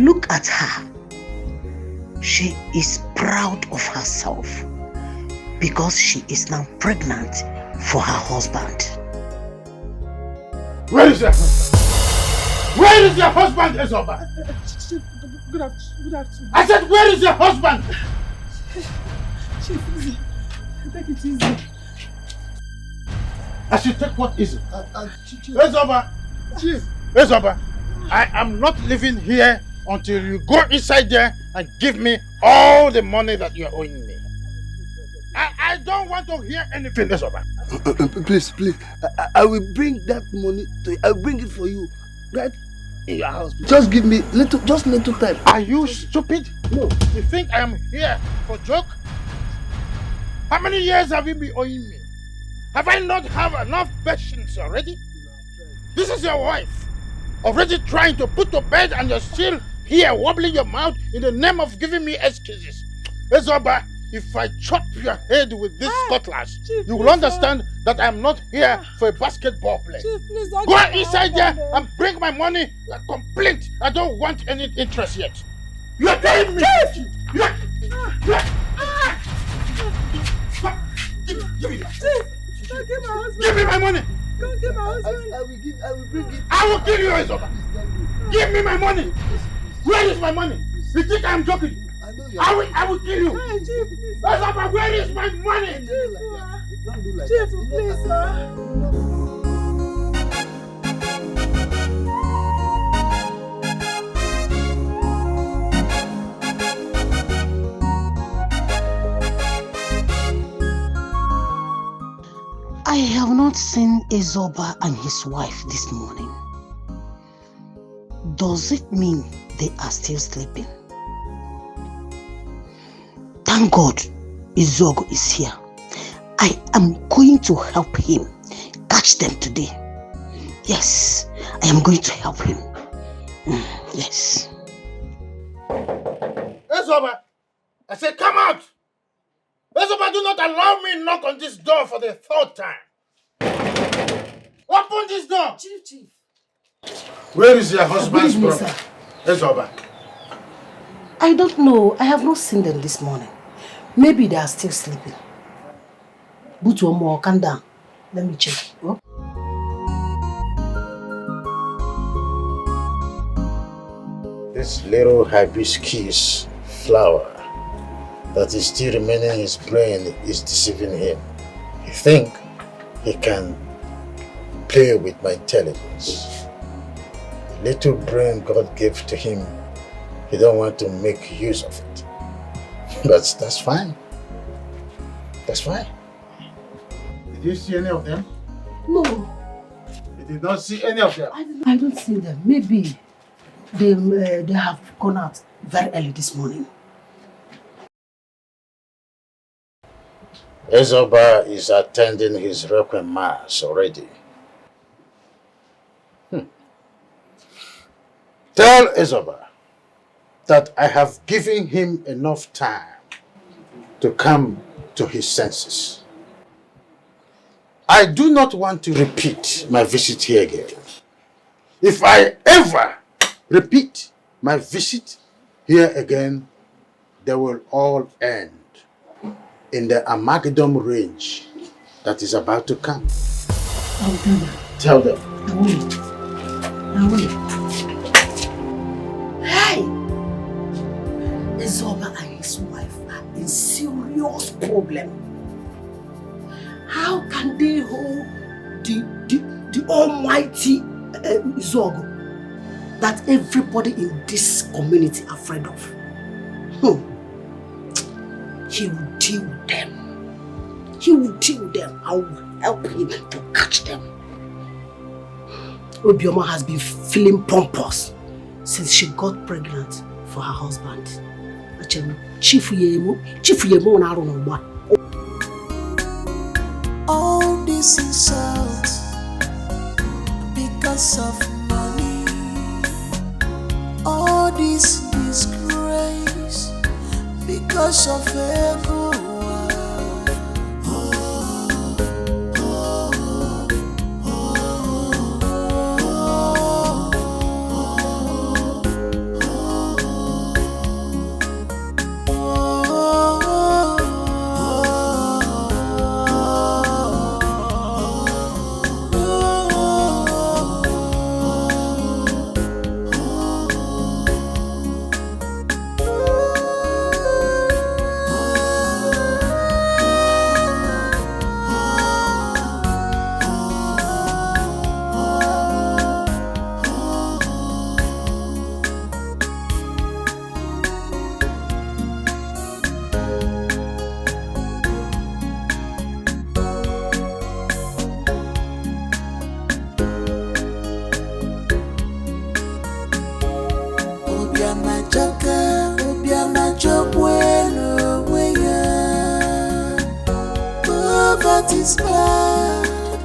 Look at her. She is proud of herself because she is now pregnant for her husband. Where is your husband? Where is your husband, Ezoba? Chief, good afternoon. I said, where is your husband? Chief, easy. Take it easy. I should take what easy? Chief. Ezoba! Chief. Ezoba, I am not living here until you go inside there and give me all the money that you are owing me. I don't want to hear anything, Ezoba. Please. I will bring that money to you. I will bring it for you right in your house. Just give me little time. Are you stupid? No. You think I am here for joke? How many years have you been owing me? Have I not have enough patience already? This is your wife, already trying to put to bed, and you're still here wobbling your mouth in the name of giving me excuses. Ezoba, if I chop your head with this cutlass, Chief, you will understand that I'm not here for a basketball play. Chief, please don't Go inside there and bring my money complete. I don't want any interest yet. You are telling me. Chief! Give me that. Chief! Don't give my husband. Give me my money. Don't give my husband. I will bring it. I will kill you, Ezoba. Give me my money. Where is my money? You think I'm joking? I know you. I will kill you. Hey, Chief, please. Ezoba, where is my money? Chief, Don't do like Chief, that. please, sir. I have not seen Ezoba and his wife this morning. Does it mean they are still sleeping? Thank God Ezogo is here. I am going to help him catch them today. Yes, I am going to help him. Yes. Ezoba, I said come out. Ezoba, do not allow me knock on this door for the third time. Open this door. Chief. Where is your husband's Good evening, brother? sir. Ezoba. I don't know. I have not seen them this morning. Maybe they are still sleeping. Put one more, calm down. Let me check. Oh. This little hibiscus flower that is still remaining in his brain is deceiving him. He thinks he can play with my intelligence. The little brain God gave to him, he don't want to make use of it. But that's fine. That's fine. Did you see any of them? No, You did not see any of them? I don't see them. Maybe they have gone out very early this morning. Ezoba is attending his requiem mass already. Tell Ezoba that I have given him enough time to come to his senses. I do not want to repeat my visit here again. If I ever repeat my visit here again, they will all end in the Armageddon range that is about to come. I'll tell them. Tell them. I will. Hey! Ezoba and his wife are in serious problem. How can they hold the almighty Ezogo that everybody in this community are afraid of? He will deal with them. He will deal with them. I will help him to catch them. Obioma has been feeling pompous since she got pregnant for her husband. Chief Yemo na Arunogba. All this insult because of money. All this disgrace because of everyone. Poverty's bad.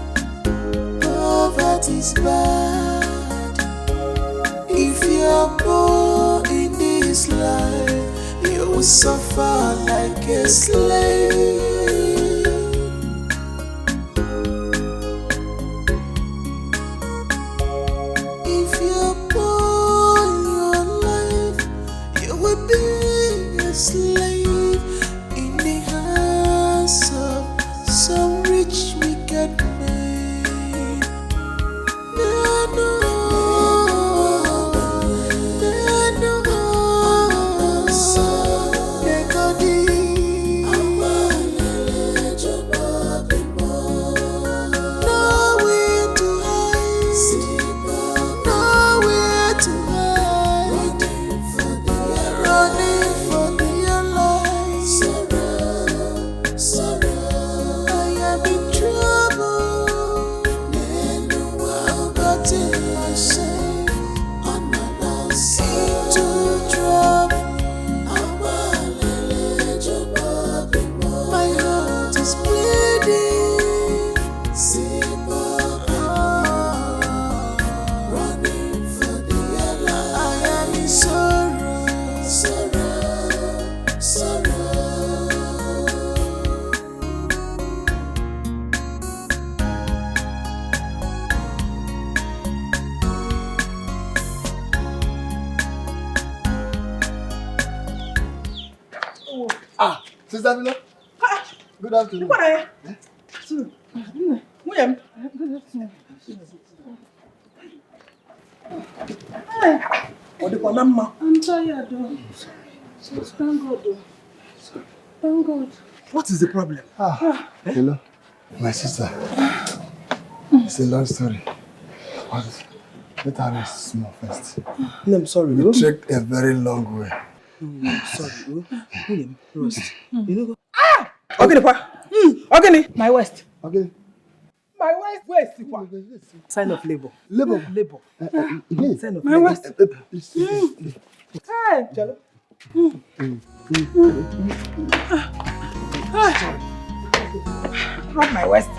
Poverty's bad. If you're poor in this life, you will suffer like a slave. If you're poor in your life, you will be a slave in the hands of some rich wicked man. No, no, no, no. Agony. Nowhere to hide. Nowhere to hide. Running for their lives. I am in trouble. I've gotten myself into trouble. My heart is bleeding. Running for their life. I am in sorrow. Sorrow. Ah, Sister Mila. Good afternoon. William. What the Panama? I'm tired though. Thank God though. Thank God. What is the problem? Hello, my sister. It's a long story. But let her rest small first. No, I'm sorry. We trekked a very long way. Sorry. William, rest. You know. Agony, pa. Agony. My waist. Okay. My waist. Sign of labor. Labor. Sign of My labor. waist. Hey. Chalo. Rub my waist.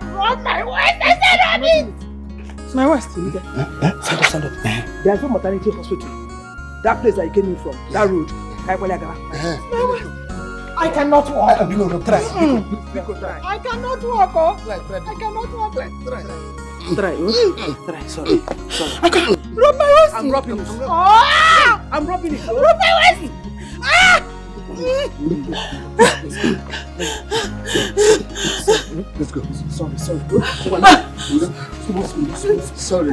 Rub my waist. I said rub it. It's my waist. Stand up. There's no maternity hospital. That place that you came in from, that road. I cannot walk. Try. I cannot walk. Oh. I cannot walk. Try. Sorry. Rub my waist. I'm rubbing it. Oh! I'm rubbing it. Rub my waist. Ah! Let's go. Sorry. Sorry.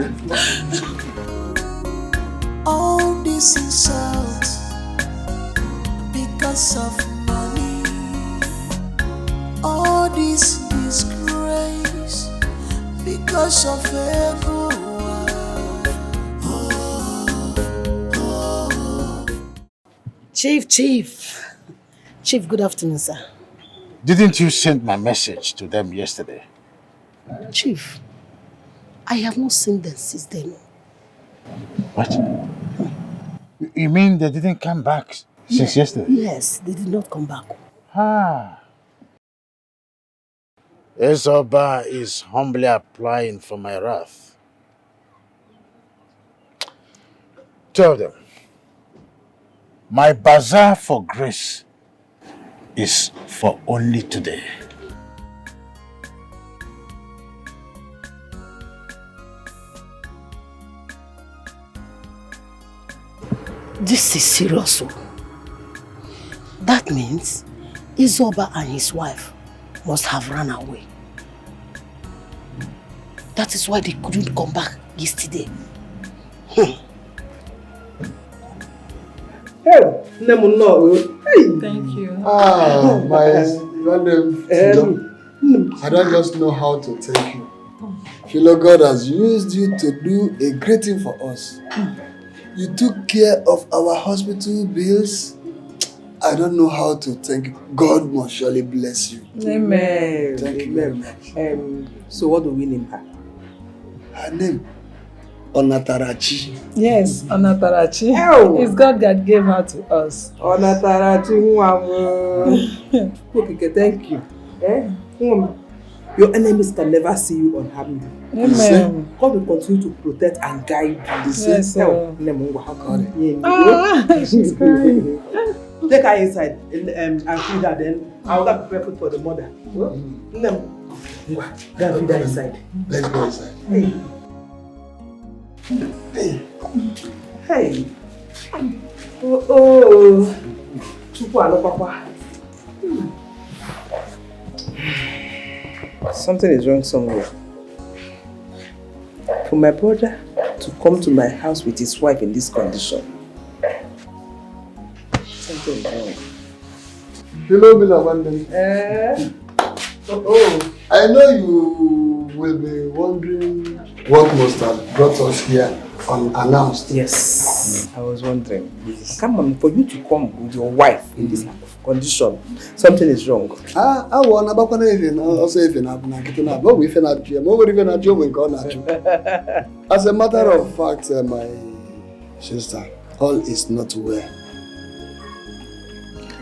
All this insult because of money. All this disgrace because of ego. Chief, good afternoon, sir. Didn't you send my message to them yesterday? Chief, I have not seen them since then. What? You mean they didn't come back since yesterday? Yes, they did not come back. Ezoba is humbly applying for my wrath. Tell them, my bazaar for grace is for only today. This is serious. That means Izoba and his wife must have run away. That is why they couldn't come back yesterday. Thank you. I don't just know how to thank you. Philo, God has used you to do a great thing for us. You took care of our hospital bills. I don't know how to thank you. God must surely bless you. Amen. Thank you very much. So what do we name her? Her name? Onatarachi. Yes, Onatarachi. Oh. It's God that gave her to us. Onatarachi. Okay, thank you. Eh? Your enemies can never see you unharmed. Amen. God will continue to protect and guide you. Yes, sir. She's crying. Take her inside and feed her, then I'll go prepare food for the mother. Go and feed her inside. Let's go inside. Hey. Oh. Papa. Something is wrong somewhere. For my brother to come to my house with his wife in this condition. Something is wrong. Hello, Bill. I know you will be wondering what must have brought us here unannounced. Yes, I was wondering. Come on, for you to come with your wife in this condition, something is wrong. I want to As a matter of fact, my sister, all is not well.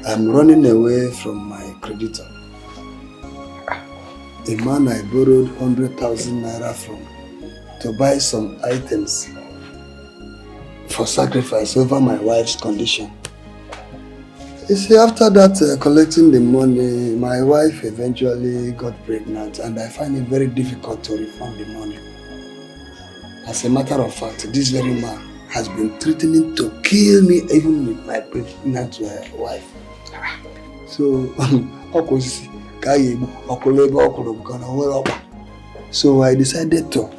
I'm running away from my creditor. A man I borrowed 100,000 naira from to buy some items for sacrifice over my wife's condition. You see, after that collecting the money, my wife eventually got pregnant and I find it very difficult to refund the money. As a matter of fact, this very man has been threatening to kill me even with my pregnant wife. So, so I decided to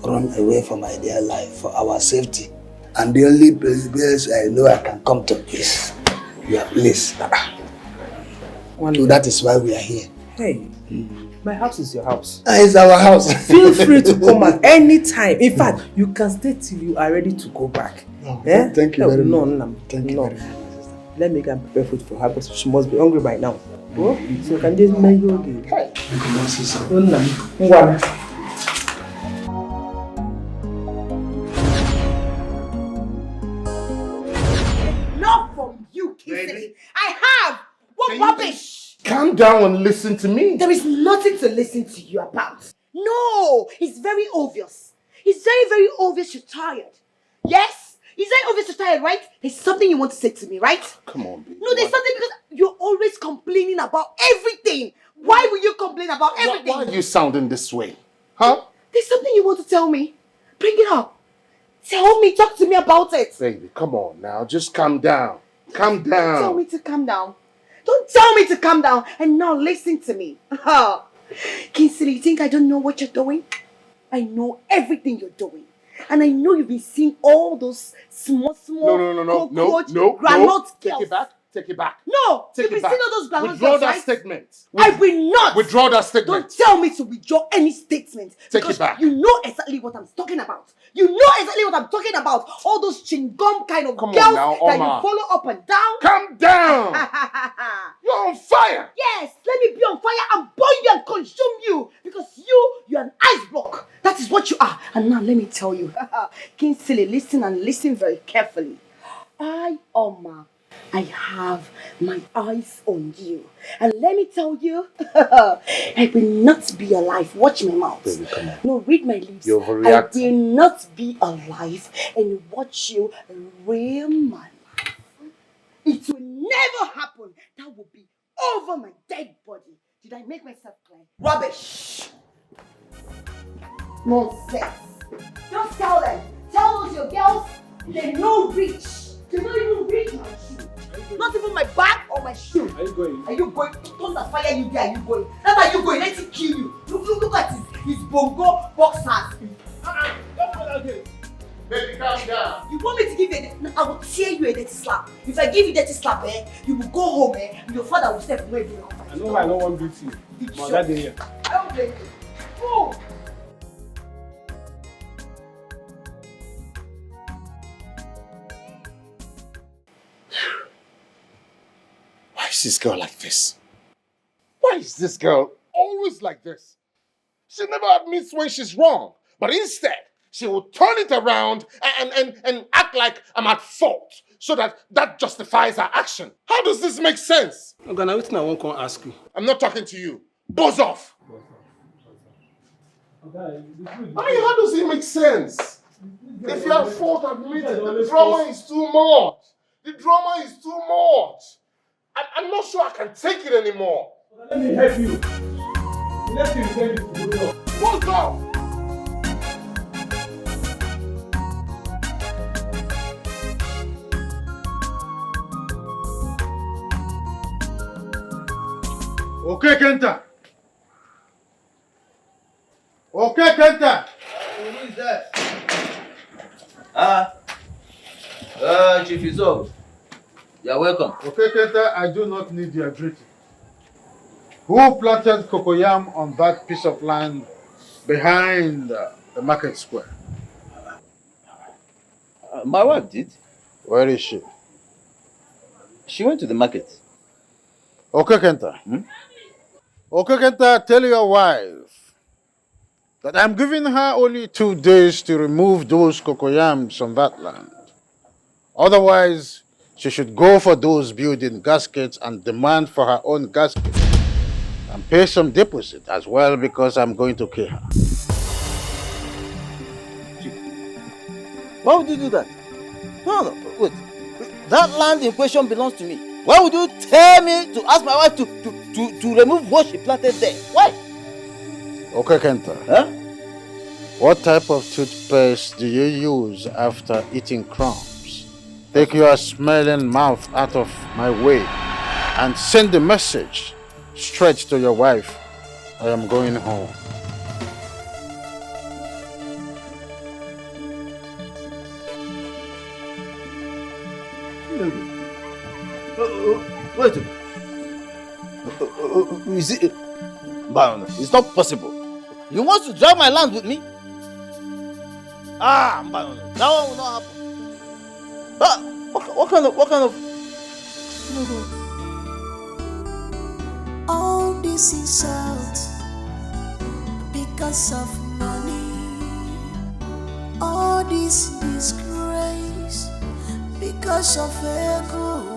run away from my dear life for our safety. And the only place I know I can come to is your place. So that is why we are here. Hey, my house is your house. It's our house. Feel free to come at any time. In fact, you can stay till you are ready to go back. Thank you very much. Thank you very much. Let me go and prepare food for her, but she must be hungry by now. Oh? So can just make you okay? Hey. Not from you, Kissy. I have! What rubbish! Calm down and listen to me. There is nothing to listen to you about. No, it's very obvious. It's very, very obvious you're tired. Yes? It's very obvious you're tired, right? There's something you want to say to me, right? Come on, baby. No, there's something because you're always complaining about everything. Why will you complain about everything? Why are you sounding this way? Huh? There's something you want to tell me. Bring it up. Tell me, talk to me about it. Baby, come on now. Just calm down. Calm down. Don't tell me to calm down. Don't tell me to calm down and now listen to me. Kingsley, you think I don't know what you're doing? I know everything you're doing. And I know you've been seeing all those small cockroach granite girls. Take it back. No, you've been seeing all those granite Withdraw girls, that right? statement. I will not. Withdraw that statement. Don't tell me to withdraw any statement. Take it back. You know exactly what I'm talking about. You know exactly what I'm talking about. All those chingom kind of girls now, that Oma. you follow up and down. Calm down. You're on fire. Yes, let me be on fire and burn you and consume you. Because you're an ice block. That is what you are. And now let me tell you. Kingsley, listen and listen very carefully. Oma, I have my eyes on you. And let me tell you, I will not be alive. Watch my mouth. Baby, come on. No, read my lips. You're overreacting. I will not be alive and watch you ruin my life. It will never happen. That will be over my dead body. Did I make myself clear? Rubbish. Nonsense. Just tell them. Tell those your girls they no reach. They don't even reach my shoe. Not even my bag or my shoe. Are you going? Are you going? Don't fire you there. Are you going? That's how you going. Let it kill you. Look at his bongo boxers. Don't go like this. Baby, calm down. You want me to give you I will tear you a dirty slap. If I give you a dirty slap, you will go home, and your father will step away from you. I know I don't want to beat you. But that day here. I don't blame you. Oh. Why is this girl like this? Why is this girl always like this? She never admits when she's wrong, but instead, she will turn it around and act like I'm at fault so that justifies her action. How does this make sense? Ogana, wetin I wan come ask you. I'm not talking to you. Buzz off. I mean, how does it make sense? If you're at fault, admit it. The drama is too much. The drama is too much. I'm not sure I can take it anymore. Let me help you. Let me help you. Buzz off. Okay, Kenta. Okay, Kenta. Who is that? Chief Izog. You're welcome. Okay, Kenta, I do not need your greeting. Who planted cocoyam on that piece of land behind the market square? My wife did. Where is she? She went to the market. Okay, Kenta. Okay, Kenta, tell your wife that I'm giving her only 2 days to remove those cocoyams from that land. Otherwise, she should go for those building gaskets and demand for her own gasket and pay some deposit as well because I'm going to kill her. Why would you do that? No, wait. That land in question belongs to me. Why would you tell me to ask my wife to remove what she planted there? Why? Okay, Kenta. Huh? What type of toothpaste do you use after eating crumbs? Take your smelling mouth out of my way and send the message straight to your wife. I am going home. Wait. Is it? But it's not possible. You want to drag my land with me? That one will not happen. What kind of? All this insult because of money. All this disgrace because of ego.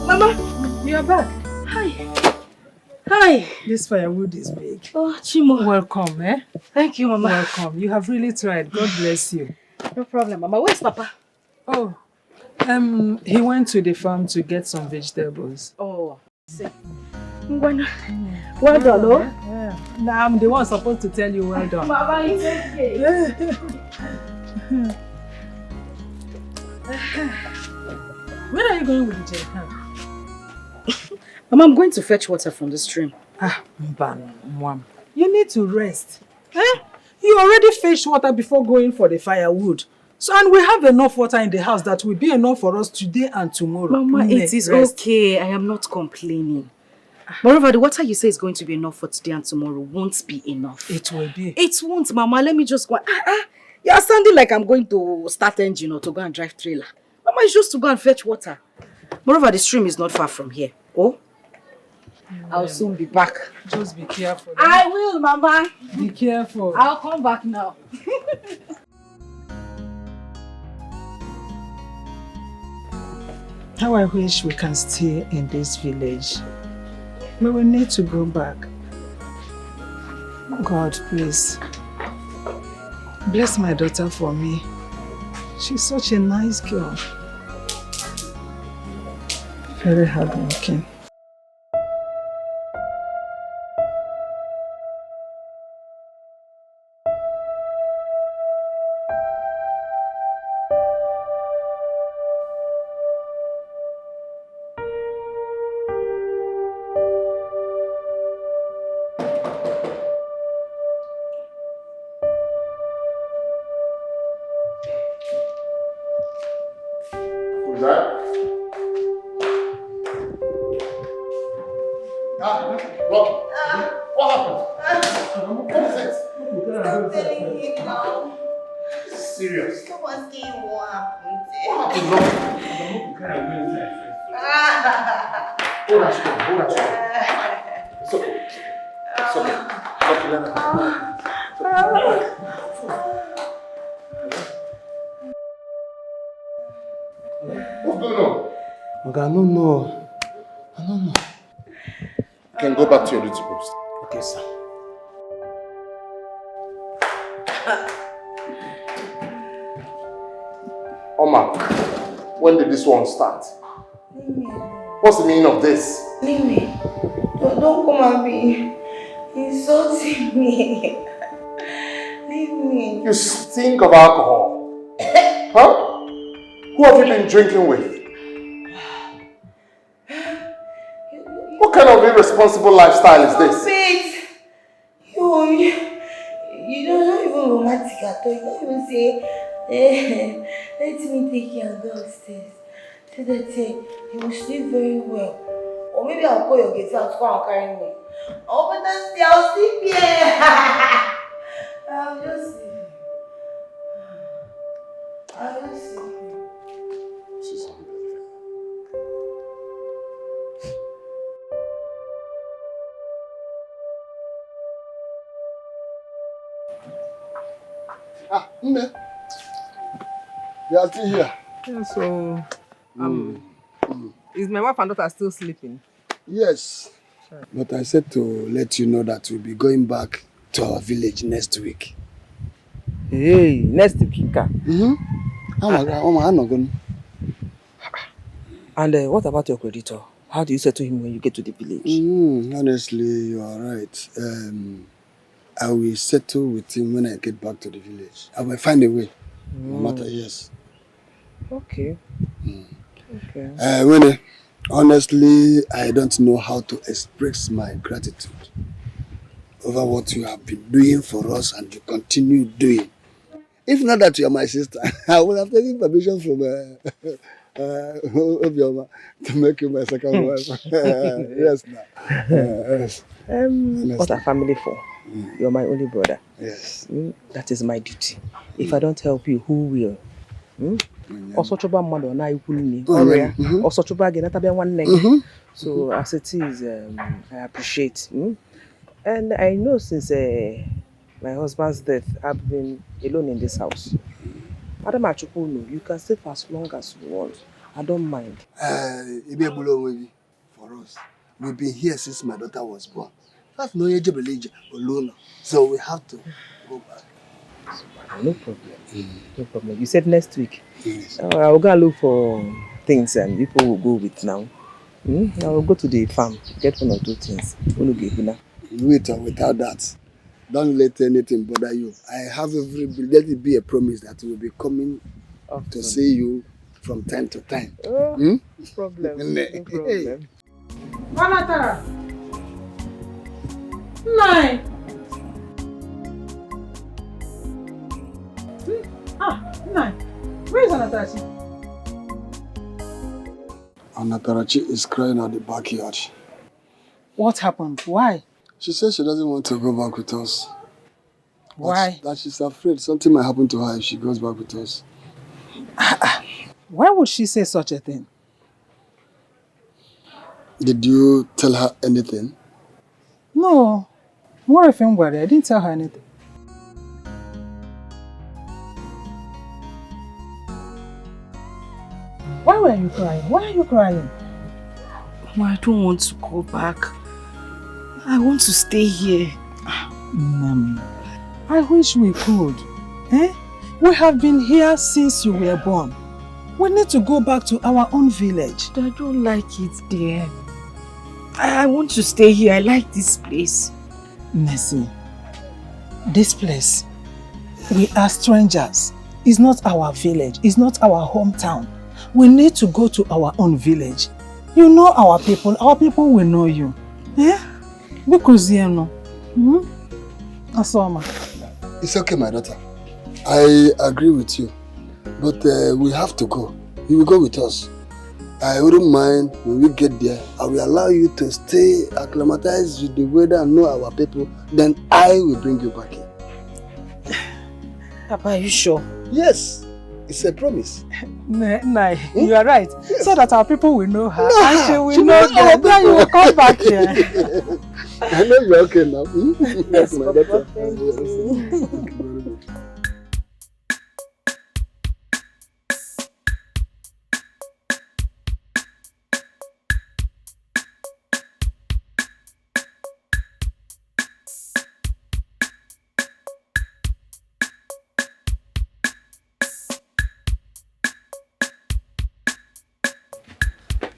Mama, you are back. Hi. Hi. This firewood is big. Oh, Chimo. Welcome, eh? Thank you, Mama. Welcome. You have really tried. God bless you. No problem, Mama. Where's Papa? Oh, he went to the farm to get some vegetables. Oh, see. Well done, oh? Yeah. Now I'm the one supposed to tell you well done. Mama, it's okay. Where are you going with the jerrycan? Mama, I'm going to fetch water from the stream. Mom, you need to rest. You already fetched water before going for the firewood. So, and we have enough water in the house that will be enough for us today and tomorrow. Mama, it is okay. I am not complaining. Moreover, the water you say is going to be enough for today and tomorrow won't be enough. It will be. It won't, Mama. Let me just go. You are sounding like I'm going to start engine or to go and drive trailer. Mama, it's just to go and fetch water. Moreover, the stream is not far from here. Oh? I'll soon be back. Just be careful. I will, Mama. Be careful. I'll come back now. How I wish we can stay in this village. We will need to go back. God, please. Bless my daughter for me. She's such a nice girl. Very hardworking. Hold on, strong. It's okay. It's okay. What's going on? Okay, I don't know. You can go back to your duty post. Okay, sir. Omar, when did this one start? What's the meaning of this? Leave me. Don't come and be insulting me. Leave me. You stink of alcohol. Huh? Who have you been drinking with? What kind of irresponsible lifestyle is this? Wait. You don't even romantic at all. You don't even say, let me take you and go upstairs. So that you will sleep very well. Or maybe I'll call your guitar to come and carry me. Oh, but that's I'll sleep here. I'll just sleep. She's hungry. Nne. You are still here. Yeah, so, is my wife and daughter still sleeping? Yes. Sure. But I said to let you know that we'll be going back to our village next week. Hey, next week? And what about your creditor? How do you settle him when you get to the village? Honestly, you are right. I will settle with him when I get back to the village. I will find a way. No matter, yes. Okay. Okay. Winnie, honestly, I don't know how to express my gratitude over what you have been doing for us and you continue doing. If not that you are my sister, I would have taken permission from Obioma to make you my second wife. Yes, now. Yes. What are family for? You're my only brother. Yes. That is my duty. If I don't help you, who will? Also, so as it is, I appreciate. And I know since my husband's death, I've been alone in this house. Madam Achukwu, you can stay for as long as you want. I don't mind. For us, we've been here since my daughter was born. That's no age alone. So we have to go back. No problem. No problem. You said next week. Yes. I will go and look for things and people will go with now. I will go to the farm, get one or two things. With or without that, don't let anything bother you. I have let it be a promise that we will be coming to see you from time to time. No problem. No problem. Manatara. Nine. Nine. Where is Anatarachi? Anatarachi is crying at the backyard. What happened? Why? She says she doesn't want to go back with us. Why? That she's afraid something might happen to her if she goes back with us. Why would she say such a thing? Did you tell her anything? No. More if I'm worried. I didn't tell her anything. Why were you crying? Why are you crying? Mama, I don't want to go back. I want to stay here. I wish we could. We have been here since you were born. We need to go back to our own village. I don't like it there. I want to stay here. I like this place. Nessie, this place, we are strangers. It's not our village. It's not our hometown. We need to go to our own village. You know our people. Our people will know you. Because you know. Asoma. It's okay, my daughter. I agree with you. But we have to go. You will go with us. I wouldn't mind when we get there. I will allow you to stay acclimatized with the weather and know our people. Then I will bring you back here. Papa, are you sure? Yes. It's a promise. Nah, you are right. Yes. So that our people will know her. And she will know them. Then you will come back here. I know you're okay now. Yes, my Papa, daughter. thank you. Thank you very much.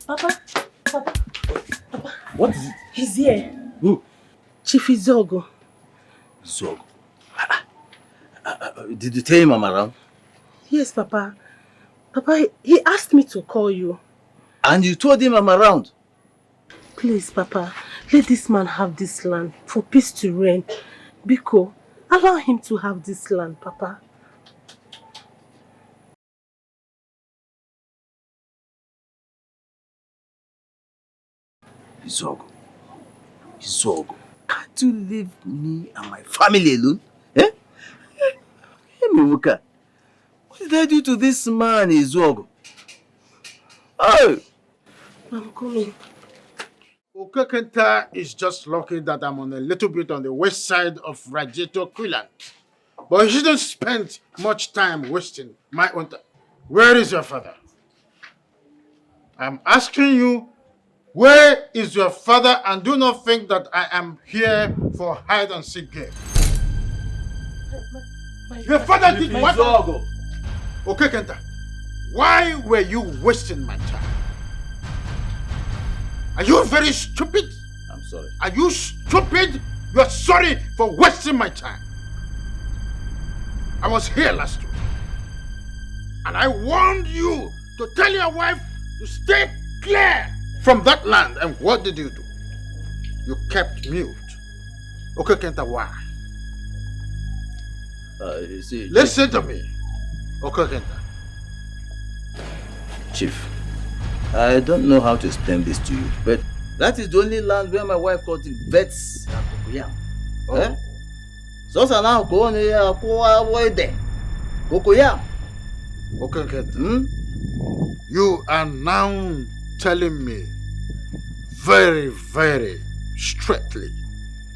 Papa. What is it? He's here. Who? Chief Izogo. Izogo? Did you tell him I'm around? Yes, Papa. Papa, he asked me to call you. And you told him I'm around? Please, Papa, let this man have this land for peace to reign. Biko, allow him to have this land, Papa. Izogo, can't you leave me and my family alone? Eh? Hey, Mimuka, what did I do to this man, Izogo? Oh! I'm coming. Okekenta is just lucky that I'm on a little bit on the west side of Rajeto Quilan. But he shouldn't spend much time wasting my own time. Where is your father? I'm asking you, where is your father? And do not think that I am here for hide and seek game. Your father did what? Okay, Kenta. Why were you wasting my time? Are you very stupid? I'm sorry. Are you stupid? You're sorry for wasting my time. I was here last week. And I warned you to tell your wife to stay clear from that land. And what did you do? You kept mute. Okay, Kenta, why? You see, listen to me. Okay, Kenta. Chief, I don't know how to explain this to you, but that is the only land where my wife cultivates cocoyam. Eh? So now go on here, avoid there. Cocoyam. Okay, Kenta. You are now telling me very, very straightly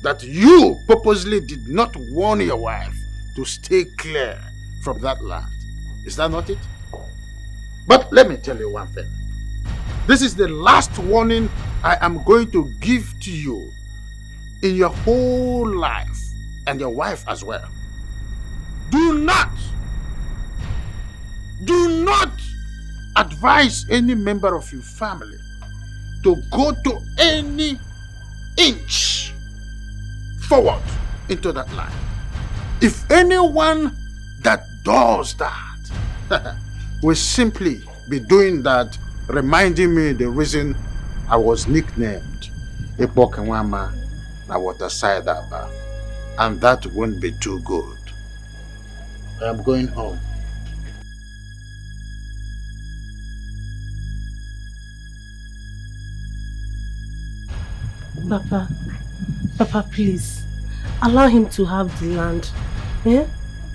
that you purposely did not warn your wife to stay clear from that land. Is that not it? But let me tell you one thing. This is the last warning I am going to give to you in your whole life, and your wife as well. Do not advise any member of your family to go to any inch forward into that line. If anyone that does that will simply be doing that, reminding me the reason I was nicknamed Ibokenwama na Waterside Aba, and that won't be too good. I am going home. Papa, please, allow him to have the land. Eh?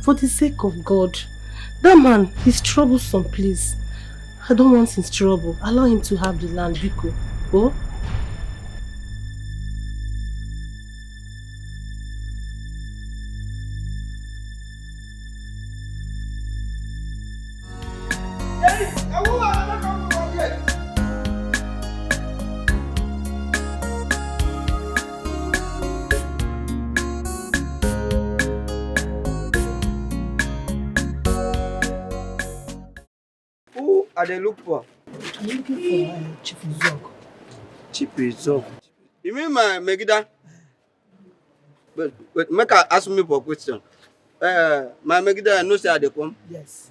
For the sake of God. That man, he's troublesome, please. I don't want his trouble. Allow him to have the land, Biko. Oh? Are they look for? I'm looking for Chief Izogo. Chief Izogo? You mean my Megida? But make her ask me for a question. My Megida, no say they come? Yes.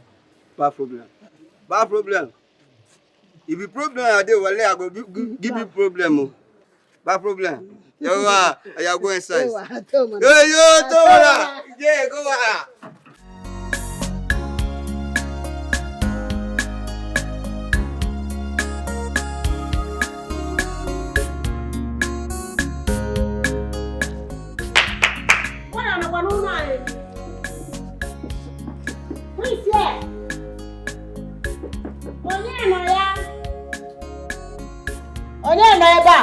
Bad problem. Bad problem. If you problem, I go give you problem. Bad problem. You go inside. Hey, yo, Toma! Yeah, go on. Good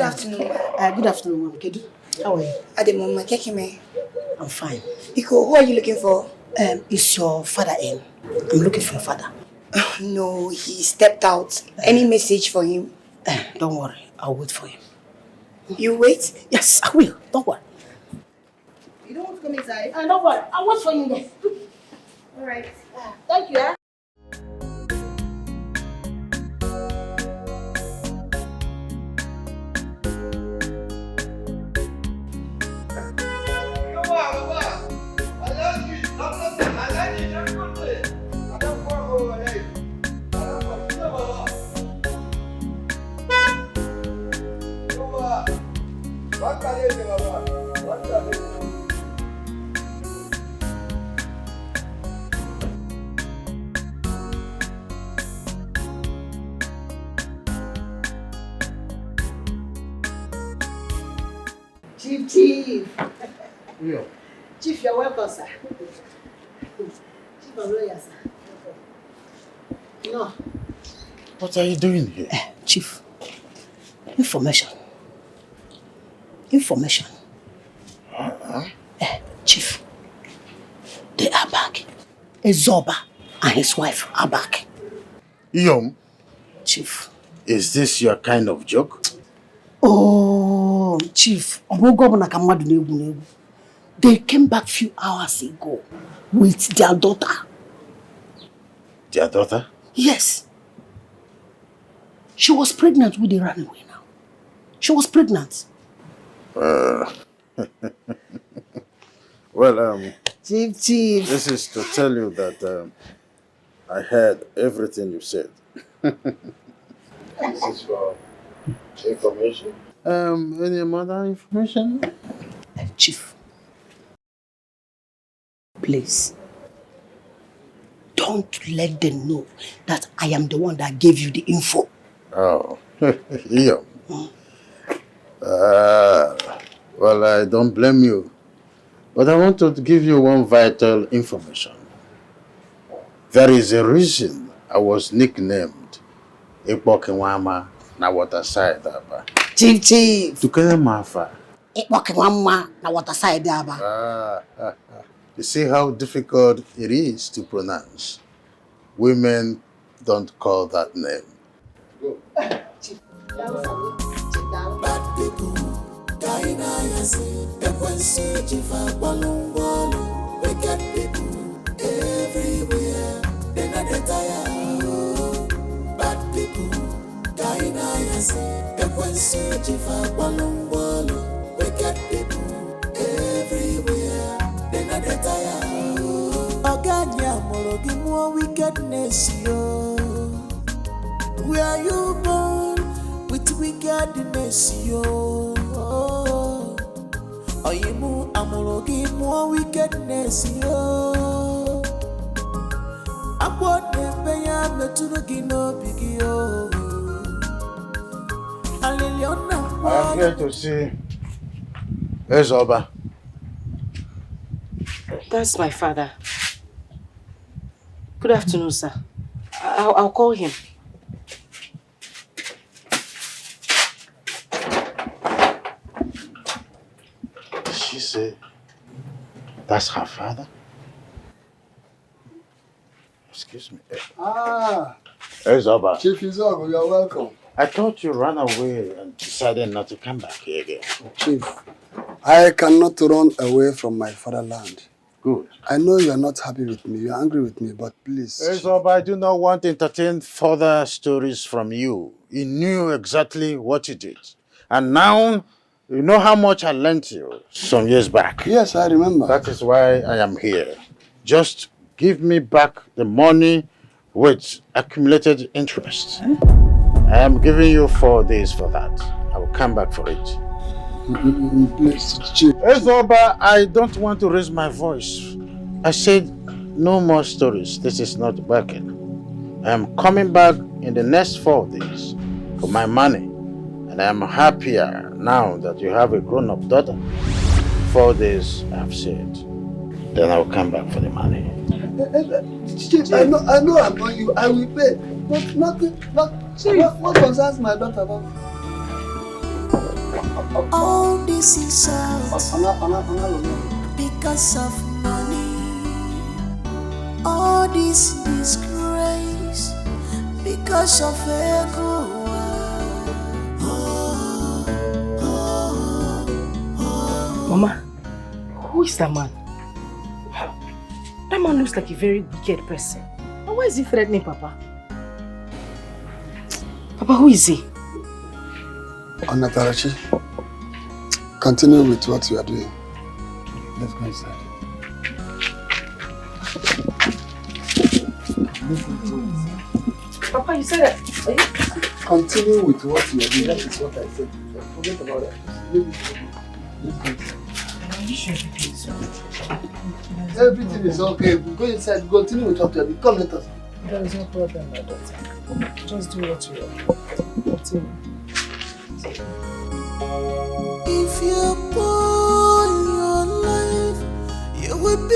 afternoon. Good afternoon, Mom. Kedu. How are you? Ademoma, Kekime. I'm fine. Iko, who are you looking for? Is your father in? I'm looking for your father. No, he stepped out. Any message for him? Don't worry. I'll wait for him. You wait? Yes, I will. Don't worry. You don't want to come inside? Don't worry. I'll wait for you there. All right. Thank you. Chief. Yeah. Chief, you're welcome, sir. Chief of lawyers, sir. No. What are you doing here? Chief, information. Chief, they are back. Ezoba and his wife are back. Yom, Chief. is this your kind of joke? Oh, Chief. They came back few hours ago with their daughter. Their daughter? Yes. She was pregnant when they ran away now. She was pregnant. Well, Chief. this is to tell you that I heard everything you said. This is for information. Any other information? Chief, please, don't let them know that I am the one that gave you the info. Oh, yeah. Well, I don't blame you. But I want to give you one vital information. There is a reason I was nicknamed Ikpokinwama na Waterside Aba. Chief. Tukene Mafa. Ikpokinwama na Waterside Aba. You see how difficult it is to pronounce. Women don't call that name. Go. Chief. Bad people, dying eyes, the ones chief are wicked people everywhere. They're not tired. Bad people, dying eyes, the ones chief are wicked people everywhere. They're not tired. Agany, mologi more wickedness, yo. Where you born with wickedness, yo. Oyimu amologi more wickedness, yo. Akwa nebeya meturugi no bigio. I am here to see Ezoba. That's my father. Good afternoon, sir. I'll call him. She said, that's her father? Excuse me. Ezoba. Chief Izogo, you're welcome. I thought you ran away and decided not to come back here again. Chief, I cannot run away from my fatherland. Good. I know you are not happy with me, you are angry with me, but please. Ezoba, I do not want to entertain further stories from you. You knew exactly what you did. And now, you know how much I lent you some years back. Yes, I remember. That is why I am here. Just give me back the money with accumulated interest. I am giving you 4 days for that. I will come back for it. Please, Chief. Ezoba, I don't want to raise my voice. I said no more stories. This is not working. I am coming back in the next 4 days for my money. And I am happier now that you have a grown-up daughter. 4 days, I have said. Then I will come back for the money. Chief, I know I'm on you. I will pay. But nothing, what concerns my daughter about? All this insult because of money. All this disgrace because of ego. Mama, who is that man? That man looks like a very wicked person. And why is he threatening Papa? Papa, who is he? Onatarachi, continue with what you are doing. Let's go inside. Papa, you said that. Continue with what you are doing. That is what I said. Forget about it. Let's go inside. Everything is okay. We go inside. Continue with what you are doing. Come, let us. There is no problem, my daughter. Just do what you want. Continue. If you put your life, you will be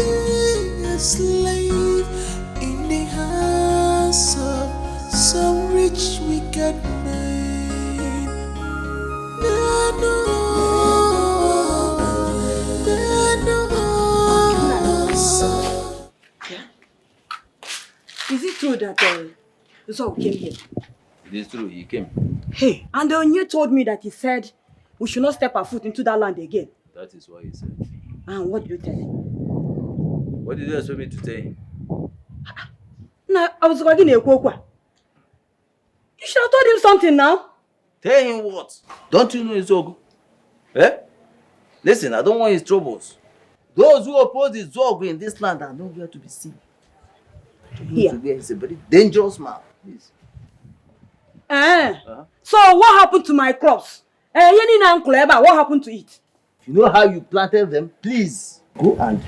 a slave in the hands of some rich wicked man. Is it true that Zog came here? It is true, he came. Hey, and the Onye told me that he said we should not step our foot into that land again. That is what he said. And what did you tell him? What did you expect me to tell him? No, I was going to You should have told him something now. Tell him what? Don't you know his Zog? Eh? Listen, I don't want his troubles. Those who oppose the Zog in this land are nowhere to be seen. Here. He's a very dangerous man. Please. So what happened to my crops? What happened to it? You know how you planted them? Please go and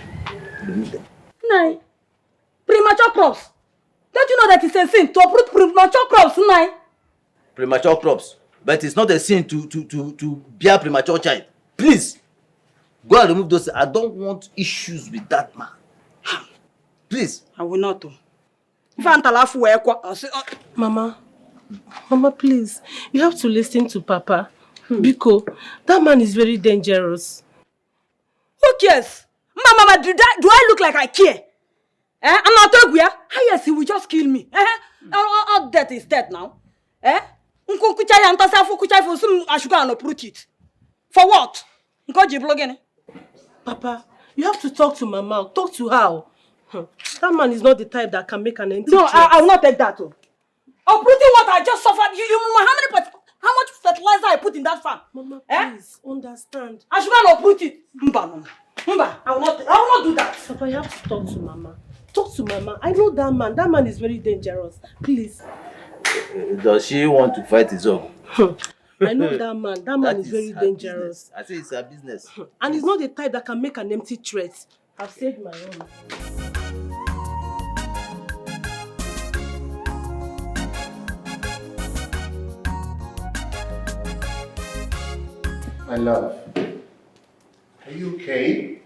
remove them. Nine. Premature crops. Don't you know that it's a sin to uproot premature crops, Nine? Premature crops. But it's not a sin to bear premature child. Please go and remove those. I don't want issues with that man. Please. I will not do. Mama, please, you have to listen to Papa. Because that man is very dangerous. Who cares? Mama, do I look like I care? I'm not talking. Yes, he will just kill me. All death is dead now. I should go and uproot it. For what? Papa, you have to talk to Mama. Talk to her. That man is not the type that can make an empty No, threat. I will not take that. Uprooting what I just suffered. You know how much fertilizer I put in that farm? Mama, please understand. I should go and uproot it. Mba, I will not do that. Papa, you have to talk to Mama. Talk to Mama. I know that man. That man is very dangerous. Please. Does she want to fight his own? I know that man. That man is very dangerous. Business. I say it's her business. And he's not the type that can make an empty threat. I've saved my own. My love, are you okay?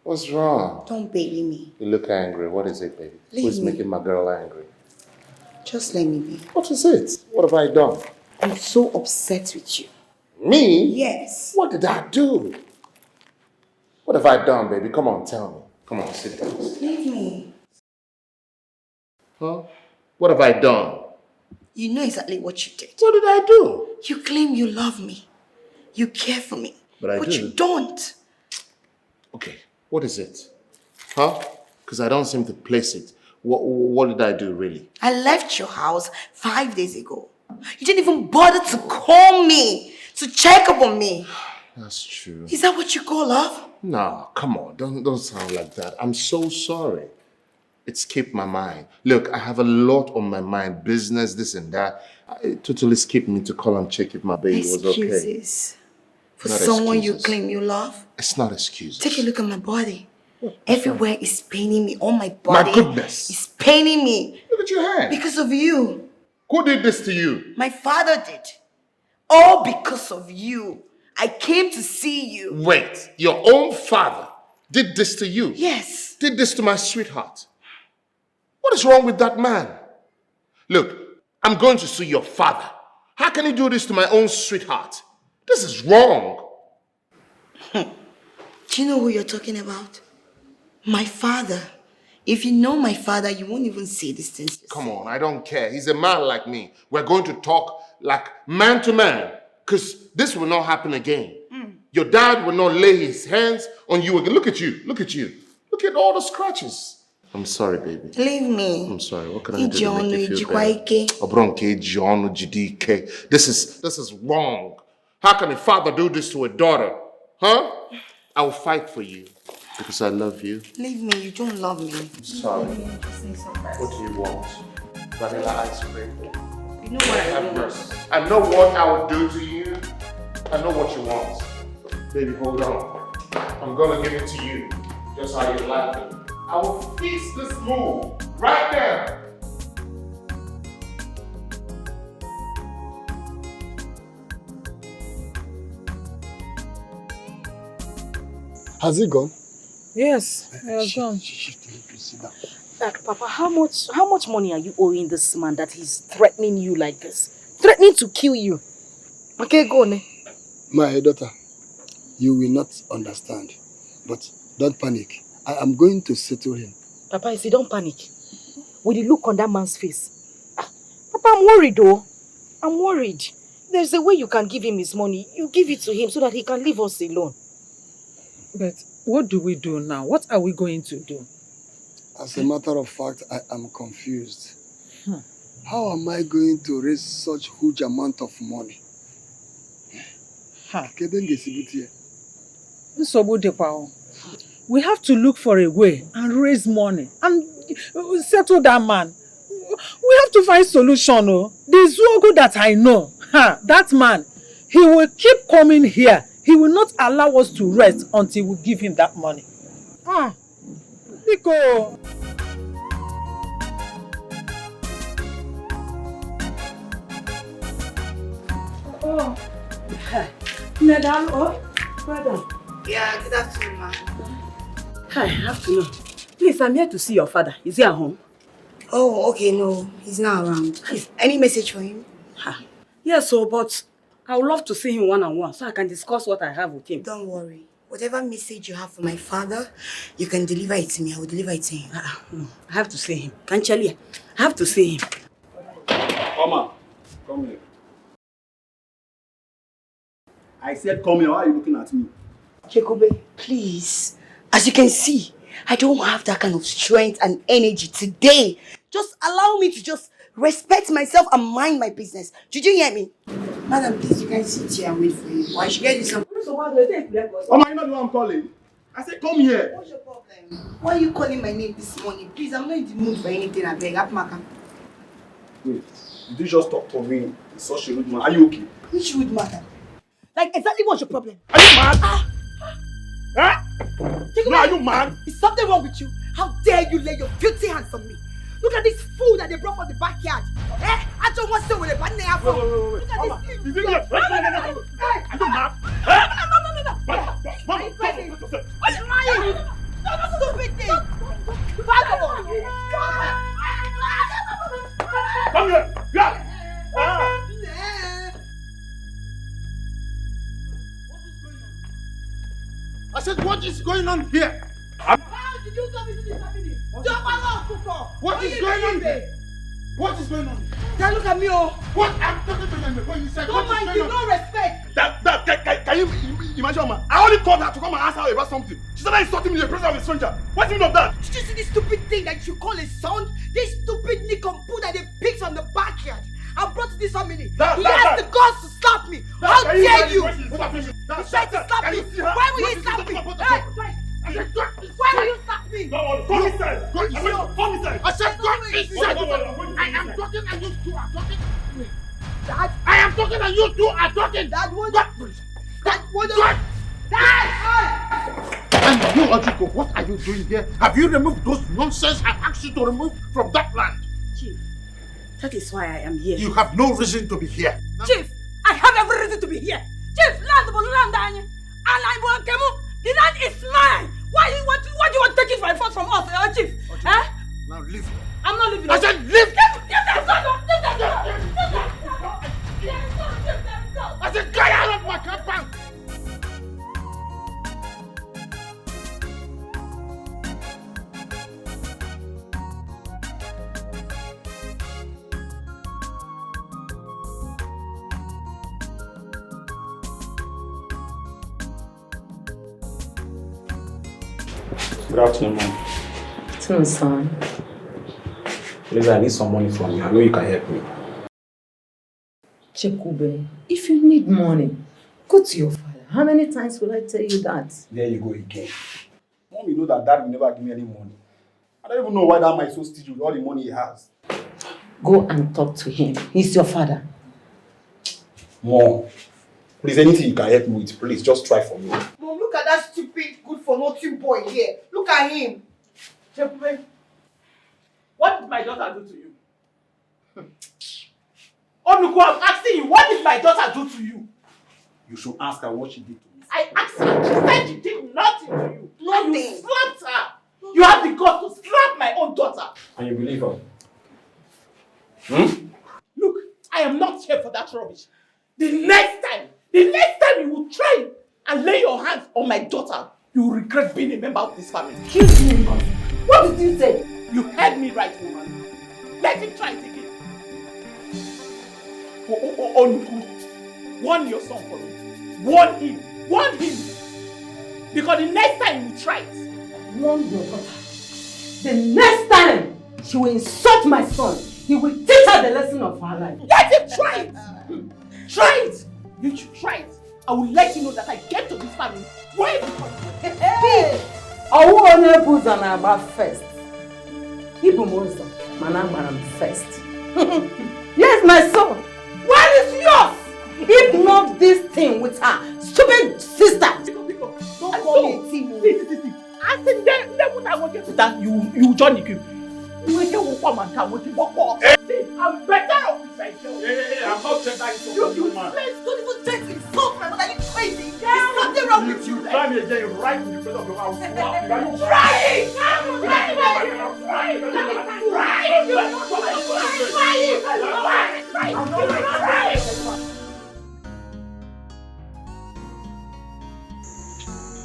What's wrong? Don't baby me. You look angry. What is it, baby? Who's making my girl angry? Just let me be. What is it? What have I done? I'm so upset with you. Me? Yes. What did I do? What have I done, baby? Come on, tell me. Come on, sit down. Leave me. Huh? What have I done? You know exactly what you did. What did I do? You claim you love me. You care for me. But you don't. Okay, what is it? Huh? Because I don't seem to place it. What did I do, really? I left your house 5 days ago. You didn't even bother to call me, to check up on me. That's true. Is that what you call love? No, come on. Don't sound like that. I'm so sorry. It skipped my mind. Look, I have a lot on my mind. Business, this and that. It totally skipped me to call and check if my baby was okay. Excuses. For Not someone excuses. you claim you love? It's not excuses. Take a look at my body. Everywhere is paining me. All my body. My goodness. Is paining me. Look at your hand. Because of you. Who did this to you? My father did. All because of you. I came to see you. Wait, your own father did this to you? Yes. did this to my sweetheart. What is wrong with that man? Look, I'm going to sue your father. How can he do this to my own sweetheart? This is wrong. Do you know who you're talking about? My father. If you know my father, you won't even say these things. Come on, I don't care. He's a man like me. We're going to talk like man to man, because this will not happen again. Your dad will not lay his hands on you again. Look at you. Look at you. Look at all the scratches. I'm sorry, baby. Leave me. I'm sorry. What can I do to make you feel better? This is wrong. How can a father do this to a daughter? Huh? I will fight for you because I love you. Leave me. You don't love me. I'm sorry. What do you want? Vanilla ice cream? You know what I want. I know what I will do to you. I know what you want. Baby, hold on. I'm gonna give it to you. Just how you like it. I will fix this move right now. Has he gone? Yes, he has gone. Papa, how much money are you owing this man that he's threatening you like this? Threatening to kill you. Okay, go on. My daughter, you will not understand. But don't panic. I am going to settle him. Papa, if you don't panic, with the look on that man's face. Papa, I'm worried though. I'm worried. There's a way you can give him his money. You give it to him so that he can leave us alone. But what do we do now? What are we going to do? As a matter of fact, I am confused. How am I going to raise such huge amount of money? We have to look for a way and raise money and settle that man. We have to find solution. Oh. The Zogo that I know, that man, he will keep coming here. He will not allow us to rest until we give him that money. Nico. Oh, Madam, madam. Yeah, good afternoon, ma. Hi, afternoon. Please, I'm here to see your father. Is he at home? Oh, okay, no, he's not around. Any message for him? Yes, but I would love to see him one-on-one so I can discuss what I have with him. Don't worry. Whatever message you have for my father, you can deliver it to me. I will deliver it to him. No, I have to see him. Canchali, I have to see him. Mama, come here. I said come here. Why are you looking at me? Jacobe, please. As you can see, I don't have that kind of strength and energy today. Just allow me to just respect myself and mind my business. Did you hear me? Madam, please, you can sit here and wait for you. Why should get you some? Mama, you know who I'm calling? I said come here. What's your problem? Why are you calling my name this morning? Please, I'm not in the mood for anything. I beg. Wait, did you just talk to me in such a rude manner? Are you okay? Which rude matter? Like, exactly what's your problem? Are you mad? Huh? No, are you mad? Is something wrong with you? How dare you lay your filthy hands on me? Look at this food that they brought from the backyard. I don't want to say with a bad name. Look at this thing. No. Are you mad? No. Are you crazy? Are you lying? No, stupid thing. Vagabond. Come here. Yeah. I said, what is going on here? How did you come into this happening? What is going on here? What is going on? Now look at me, oh. What? I'm talking to you when you said, don't mind, give no respect. Can you imagine, man? I only called her to come and ask her about something. She started insulting me in the presence of a stranger. What's the meaning of that? Did you see this stupid thing that you call a son? This stupid nincompoop that they picked from the backyard. I brought to this family. He has the guts to stop me. How dare you? He tried to stop me. Why will he stop me? Why will you stop me? Come inside. Come inside. I said, go inside. I am talking and you two are talking. Dad, I am talking and you two are talking. Dad, what? Dad! And you, Ojiko, what are you doing here? Have you removed those nonsense I asked you to remove from that land? Chief, that is why I am here. You have no reason to be here. Chief, I have every reason to be here. Chief, land, the land is mine. Why do you want to take it by force? from us, Chief. Now leave. I'm not leaving. I said leave! Give them gun! I said get out of my compound! Good afternoon, Mom. Afternoon, son. Please, I need some money from you. I know you can help me. Chekube, if you need money, go to your father. How many times will I tell you that? There you go again. Mom, you know that Dad will never give me any money. I don't even know why that man is so stingy with all the money he has. Go and talk to him. He's your father. Mom, please, anything you can help me with, please, just try for me. Mom, look at that stupid, good-for-nothing boy here. Look at him. Chekube, what did my daughter do to you? Onuku, I'm asking you, what did my daughter do to you? You should ask her what she did to me. I asked her, she said she did nothing to you. Nothing. And you slapped her. You have the guts to slap my own daughter. And you believe her? Look, I am not here for that rubbish. The next time you will try and lay your hands on my daughter, you will regret being a member of this family. Excuse me, what did you say? You heard me right, woman. Let him try it again. Warn your son for me. Warn him. Because the next time you try it, warn your daughter. The next time she will insult my son, he will teach her the lesson of her life. Let him try it. Try it. You should try it. I will let you know that I came to this family way before you. Hey! I want to put on about first. Ibu monster, manam first. Yes, my son. Where is yours? If not this thing with her stupid sister. Don't call me a team. See. I said, then what I want you to do, you join the queue. I'm better off this myself. Hey, I'm not saying that it's You please don't even try to insult my mother. Are you crazy? There's something wrong with you. Try me again, right in the face of your house. Try it!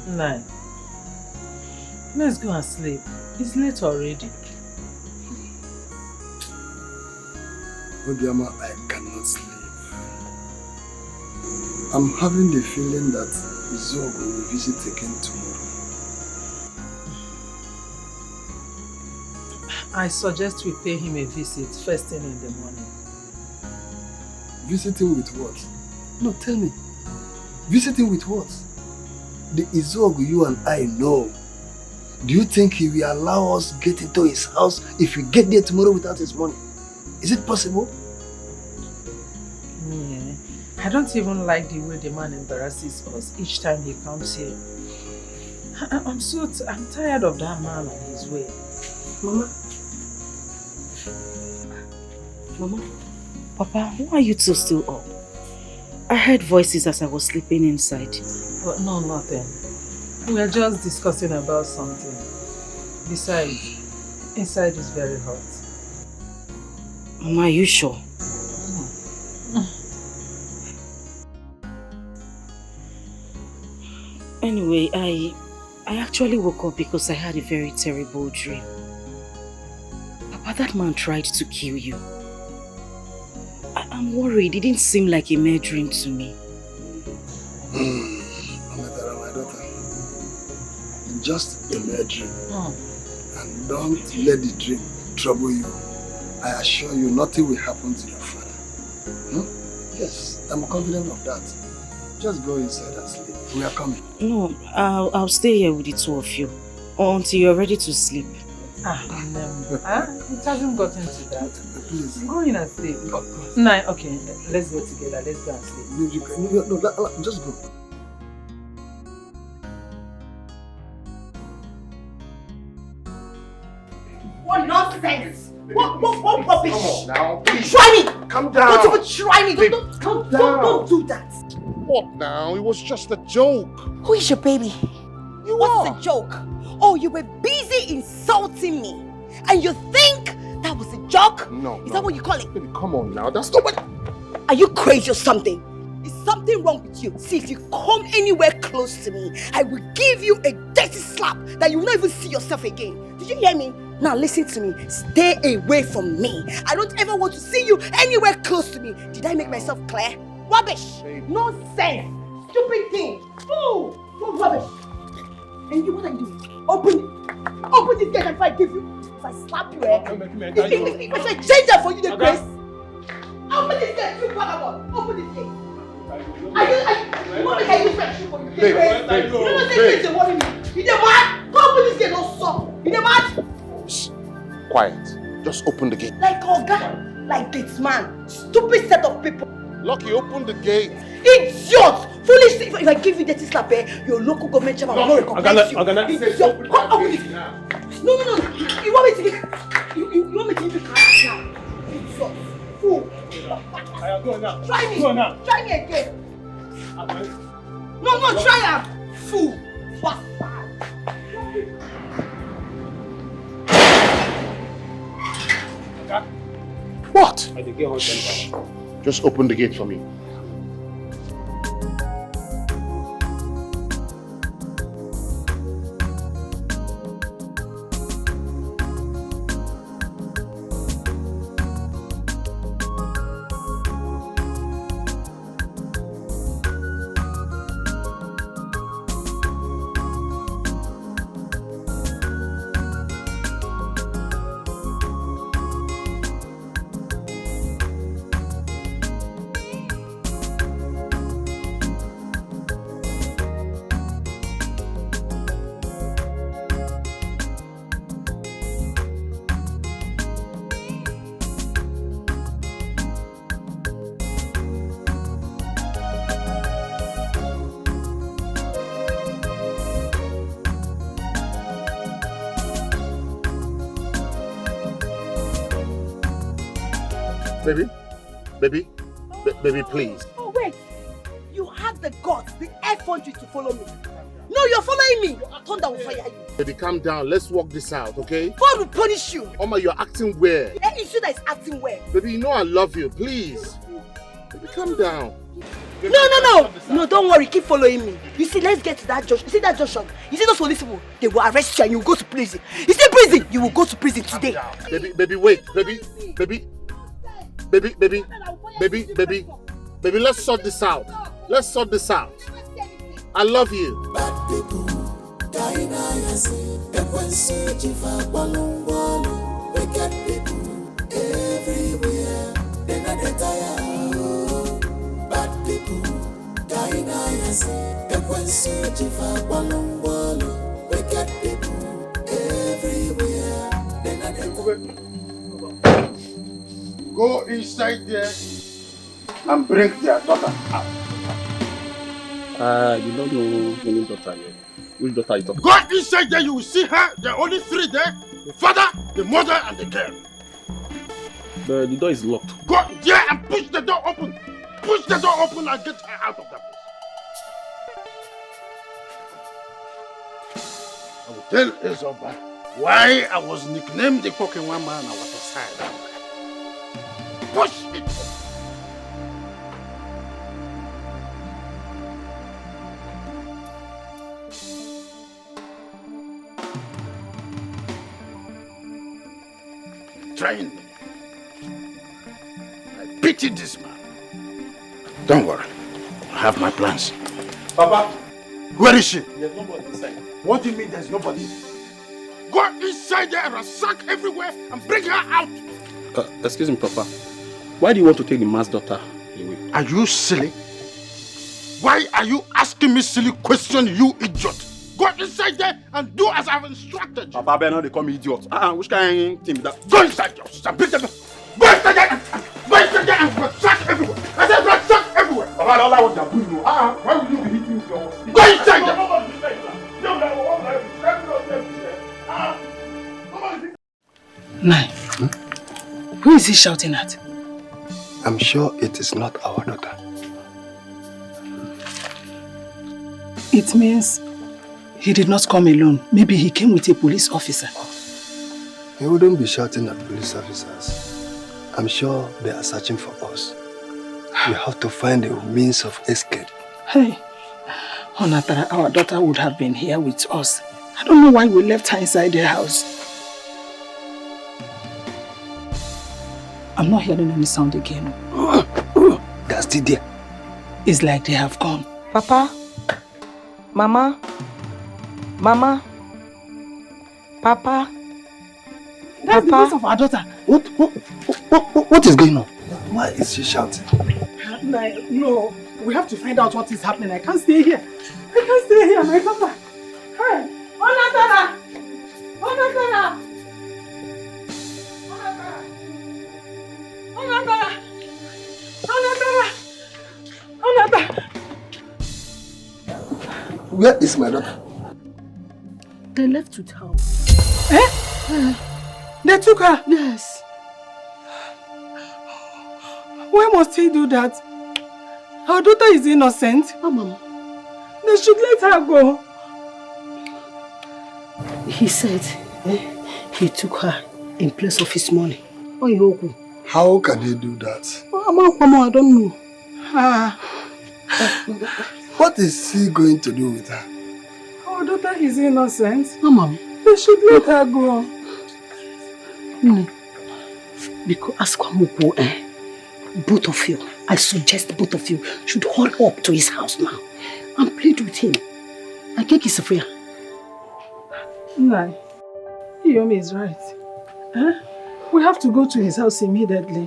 Nine. Let's go and sleep. It's late already. Obiama, I cannot sleep. I'm having the feeling that Zog will visit again tomorrow. I suggest we pay him a visit first thing in the morning. Visiting with what? No, tell me. Visiting with what? The Izog you and I know. Do you think he will allow us get into his house if we get there tomorrow without his money? Is it possible? Yeah. I don't even like the way the man embarrasses us each time he comes here. I'm tired of that man and his way. Mama, Papa, why are you two still up? I heard voices as I was sleeping inside. But no, nothing. We are just discussing about something. Besides, inside is very hot. Mama, are you sure? Anyway, I actually woke up because I had a very terrible dream. Papa, that man tried to kill you. I'm worried. It didn't seem like a mere dream to me. Amatara, my daughter. Just a mere dream. And don't let the dream trouble you. I assure you, nothing will happen to your father. Yes, I'm confident of that. Just go inside and sleep. We are coming. No, I'll stay here with the two of you until you're ready to sleep. It hasn't gotten to that. Please. Go in and sleep. Nine, okay, let's go together. Let's go and sleep. No, just go. What nonsense! What rubbish! Come on now, please. Try me! Calm down. Don't even try me! Don't do that! What now? It was just a joke. Who is your baby? You What's the joke? Oh, you were busy insulting me. And you think that was a joke? No. Is that what you call it? Baby, come on now. That's not what... Are you crazy or something? Is something wrong with you? See, if you come anywhere close to me, I will give you a dirty slap that you will not even see yourself again. Did you hear me? Now listen to me. Stay away from me. I don't ever want to see you anywhere close to me. Did I make myself clear? Rubbish! Nonsense! Stupid thing! Fool! Fool rubbish! And you, what are you doing? Open this gate and if I give you, if I slap you, if I change that for you, the grace. Open this gate, you vagabond! Open this gate! You want me to use my shoe for you? You don't say things worry me. You the mad? Open this gate, no stop. You the mad? Shh. Quiet. Just open the gate. Like Oga, like this man. Stupid set of people. Lucky, open the gate. Idiot! Foolish! If I give you dirty slap, your local government chairman will not recognize you. Idiot! Come open it. No. You want me to give you want me to give you cash now? Idiot! Fool! Go now. Try me! Go now. Try me again! No, try him! Fool! Bastard! What? I did get hot temper. Just open the gate for me. Baby, please. Oh, wait. You had the guts, the effrontery to follow me. No, you're following me. Thunder will fire you. Baby, calm down. Let's work this out, okay? God will punish you. Oma, you're acting weird. Issue that is acting weird. Baby, you know I love you. Please. Baby, calm down. No, don't worry. Keep following me. You see, let's get to that junction. You see that junction? You see those police people? They will arrest you and you will go to prison. You see prison? You will go to prison today. Baby, wait. Baby, let's sort this out. I love you. Bad people, wicked people everywhere. They not retire. Bad people, wicked people everywhere. They not retire. Go inside there and bring their daughter out. You don't know any daughter yet. Which daughter are you talking Go inside there, you will see her. There are only three there. The father, the mother, and the girl. The door is locked. Go there and push the door open. Push the door open and get her out of that place. I will tell Ezoba why I was nicknamed the cooking one man and I was aside. Push it! Trying me. I pity this man. Don't worry. I have my plans. Papa, where is she? There's nobody inside. What do you mean there's nobody? Go inside there and sack everywhere and bring her out. Excuse me, Papa. Why do you want to take the man's daughter away? Are you silly? Why are you asking me silly questions, you idiot? Go inside there and do as I've instructed you. Papa, now they call me idiot. Which kind of thing is that? Go inside your sister. Go inside there and sack everywhere. I said sack everywhere. Papa, all I want to do you. Why would you be hitting your... Go inside there. Nine. Who is he shouting at? I'm sure it is not our daughter. It means He did not come alone. Maybe he came with a police officer. He wouldn't be shouting at police officers. I'm sure they are searching for us. We have to find a means of escape. Hey, Onatara, our daughter would have been here with us. I don't know why we left her inside their house. I'm not hearing any sound again. They're still there. It's like they have gone. Papa? Mama? Mama? Papa? That's the voice of our daughter. What is going on? Why is she shouting? No, we have to find out what is happening. I can't stay here. I can't stay here, my daughter. Hey, Onatara! Onatara! Onatara! Onatara! Onatara! Where is my daughter? They left with her. Eh? They took her? Yes. Why must he do that? Our daughter is innocent. Mama. They should let her go. He said he took her in place of his money. How can he do that? Mama, I don't know. What is he going to do with her? Our daughter is innocent. Mama. They should let her go. Because ask Kwamuko, both of you, I suggest both of you should hurry up to his house now and plead with him. I think he's free. No, Iyomi is right. We have to go to his house immediately.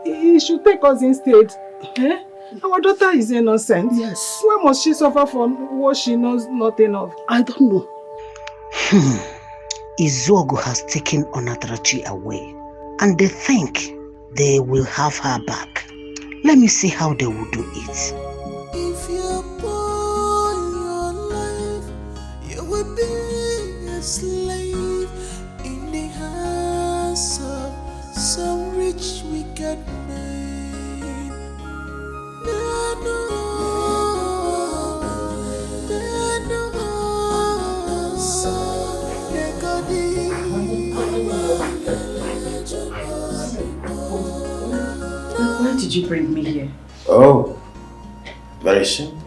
He should take us instead. Our daughter is innocent. Yes. Why must she suffer for what she knows nothing of? I don't know. Izogo has taken Onatarachi away, and they think they will have her back. Let me see how they will do it. If you're born your life, you will be a slave in the hands of some rich wicked man. Why did you bring me here? Oh, very simple.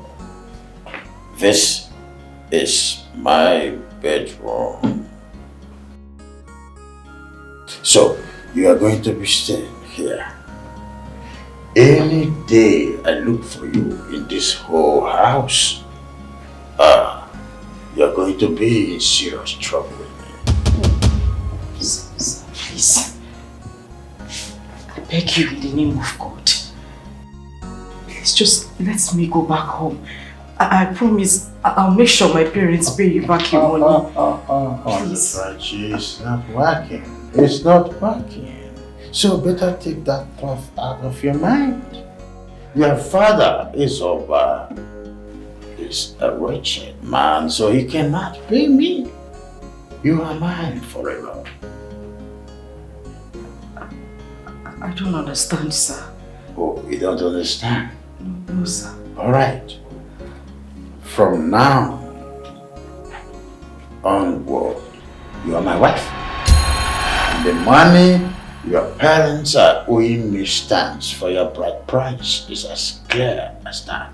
This is my bedroom. So, you are going to be staying here. Any day I look for you in this whole house, you are going to be in serious trouble with me. Please. I beg you in the name of God. Please just let me go back home. I promise I'll make sure my parents pay you back your money. Please. Onatarachi, it's not working. It's not working. So better take that thought out of your mind. Your father is a wretched man, so he cannot pay me. You are mine forever. I don't understand, sir. Oh, you don't understand? No, sir. All right. From now onward, you are my wife. And the money your parents are owing me stands for your bride price is as clear as that.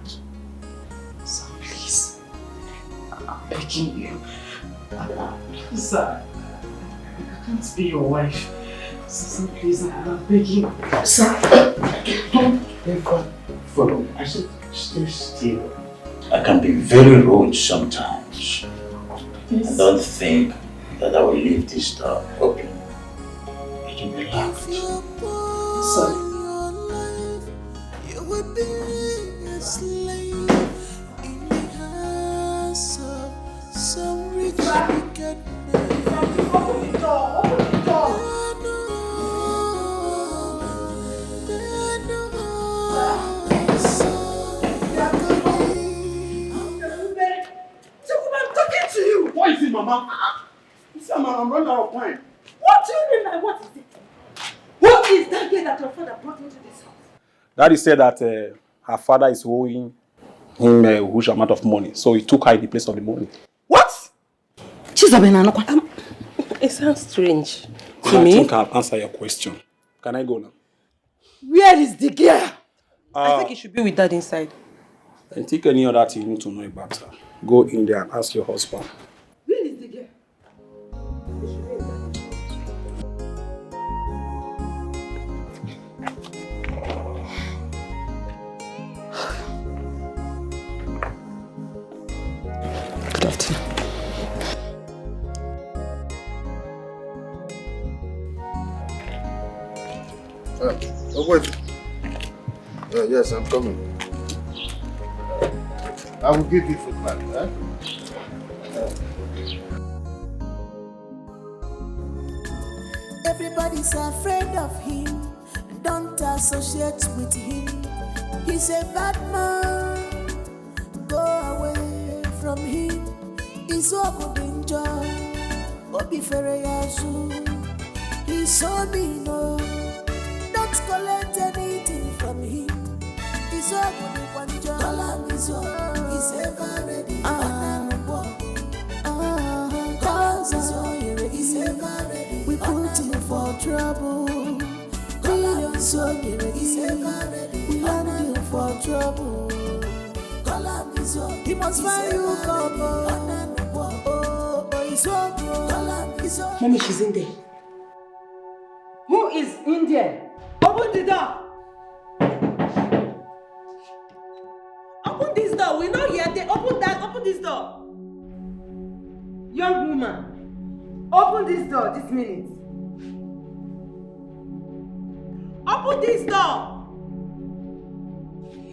Sir, please. I'm begging you. Please, sir. I can't be your wife. Sir, please, I'm begging you. Sir, don't ever follow. I said, stay still. I can be very rude sometimes. Yes. I don't think that I will leave this door open. It will be locked. Sir. You will be a slave in the hands of some rich wicked man. Open the door! Open the door! What is it, Mama? I'm running out of time. What do you mean by what is it? What is that girl that your father brought into this house? Daddy said that her father is owing him a huge amount of money, so he took her in the place of the money. What? It sounds strange I to me. think I've answered your question. Can I go now? Where is the girl? I think you should be with Dad inside. I think any other thing you need to know about her. Go in there and ask your husband. Where is the girl? Good afternoon. Oh, wait. Yes, I'm coming. I will give you food back, eh? Everybody's afraid of him. Don't associate with him. He's a bad man. Go away from him. He's so good in joy. Obi Fereyasu. He's so mean. Oh. Don't collect anything from him. He's so good in one joy. He's ever ready. He's ever ready. We put him for trouble. He's ever ready. We land him for trouble. He must find you couple. He's so good. Mommy, she's in there. Who is in there? Open the door. Open this door. We're not here. They open that. Open this door. Young woman, open this door this minute. Open this door.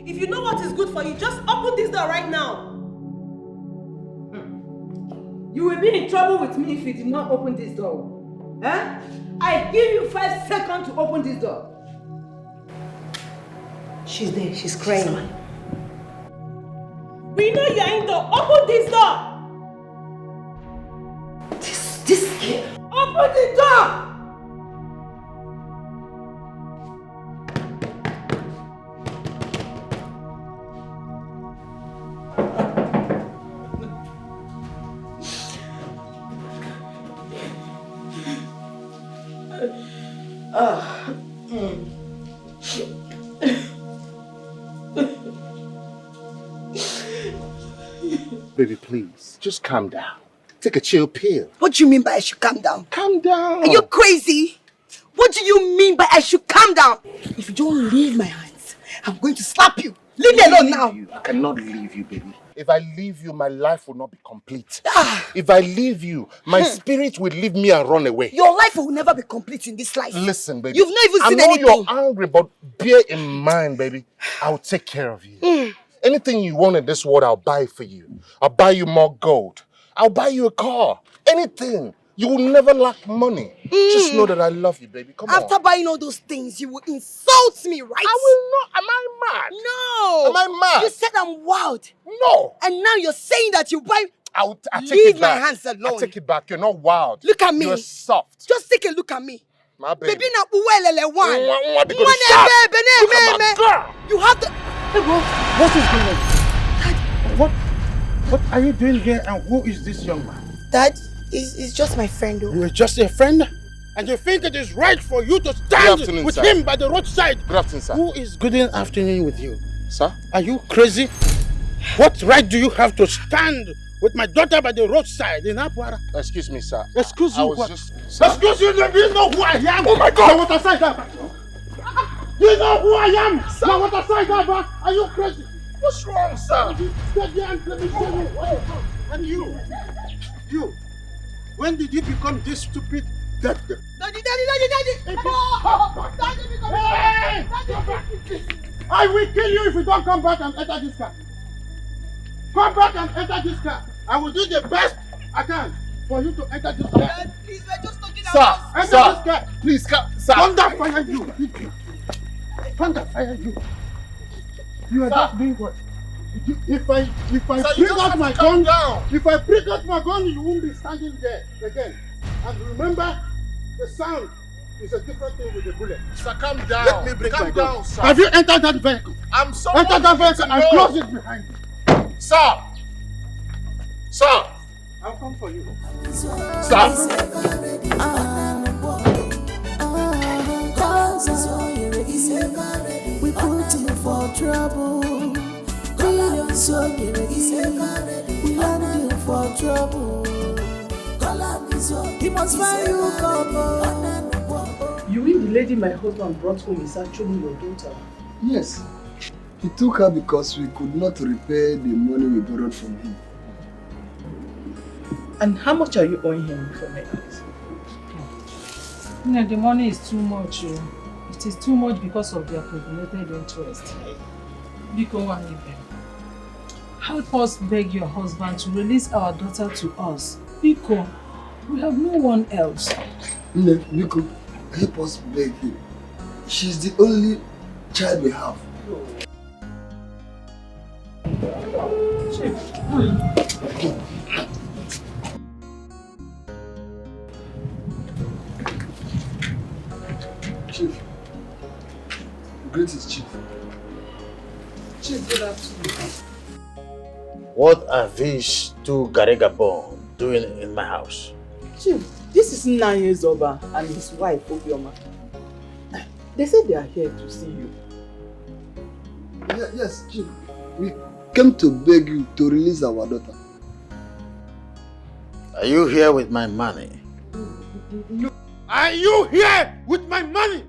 If you know what is good for you, just open this door right now. You will be in trouble with me if you did not open this door. Huh? I give you 5 seconds to open this door. She's there. She's crying. We know you're in door. Open this door. This kid. Open the door. Baby, please, just calm down. Take a chill pill. What do you mean by I should calm down? Calm down. Are you crazy? What do you mean by I should calm down? If you don't leave my hands, I'm going to slap you. Leave me alone now. I cannot leave you, baby. If I leave you, my life will not be complete. If I leave you, my spirit will leave me and run away. Your life will never be complete in this life. Listen, baby. You've not even seen anything. I know you're angry, but bear in mind, baby, I'll take care of you. Anything you want in this world, I'll buy for you. I'll buy you more gold. I'll buy you a car. Anything. You will never lack money. Just know that I love you, baby. Come on. After buying all those things, you will insult me, right? I will not. Am I mad? No. Am I mad? You said I'm wild. No. And now you're saying that you buy... I'll take Leave it my back. hands alone. I'll take it back. You're not wild. Look at me. You're soft. Just take a look at me. My baby. Baby, now uwelele one. Look at my girl. You have the... What is going on? What are you doing here, and who is this young man? Dad, he's just my friend. Though. You're just a friend? And you think it is right for you to stand with him by the roadside? Good afternoon, sir. Who is good afternoon with you? Sir? Are you crazy? What right do you have to stand with my daughter by the roadside in Apuara? Excuse me, sir. Excuse you what? Excuse you, do you know who I am? Oh my God! What aside that? You know who I am? Sir. Now what aside that? Are you crazy? What's wrong, sir? Step here and let me tell you. And you, when did you become this stupid? Daddy! Hey! I will kill you if you don't come back and enter this car. Come back and enter this car. I will do the best I can for you to enter this car. Dad, please, we're just talking about... Enter this car. Please, sir. Thunder fire you. Thunder fire you. You are just doing what? If I bring out my gun, if I bring out my gun, you won't be standing there again. And remember, the sound is a different thing with the bullet. Sir, calm down. Let me break my gun. Sir. Have you entered that vehicle? I'm so enter that vehicle and close it behind you. Sir! I'll come for you. Stop! We put him for trouble. We land him for trouble. He must find you couple. You mean the lady my husband brought home is actually your daughter? Yes. He took her because we could not repay the money we borrowed from him. And how much are you owing him for my eyes? No, the money is too much. It is too much because of their calculated interest. Biko Wangibe, help us beg your husband to release our daughter to us. Biko, we have no one else. No, Biko, help us beg him. She's the only child we have. Chief. Greetings, Chief. Chief, good afternoon. What are these two Garigabon doing in my house? Chief, this is 9 years over and his wife, Obioma. They said they are here to see you. Yes, Chief. We came to beg you to release our daughter. Are you here with my money? No. Are you here with my money?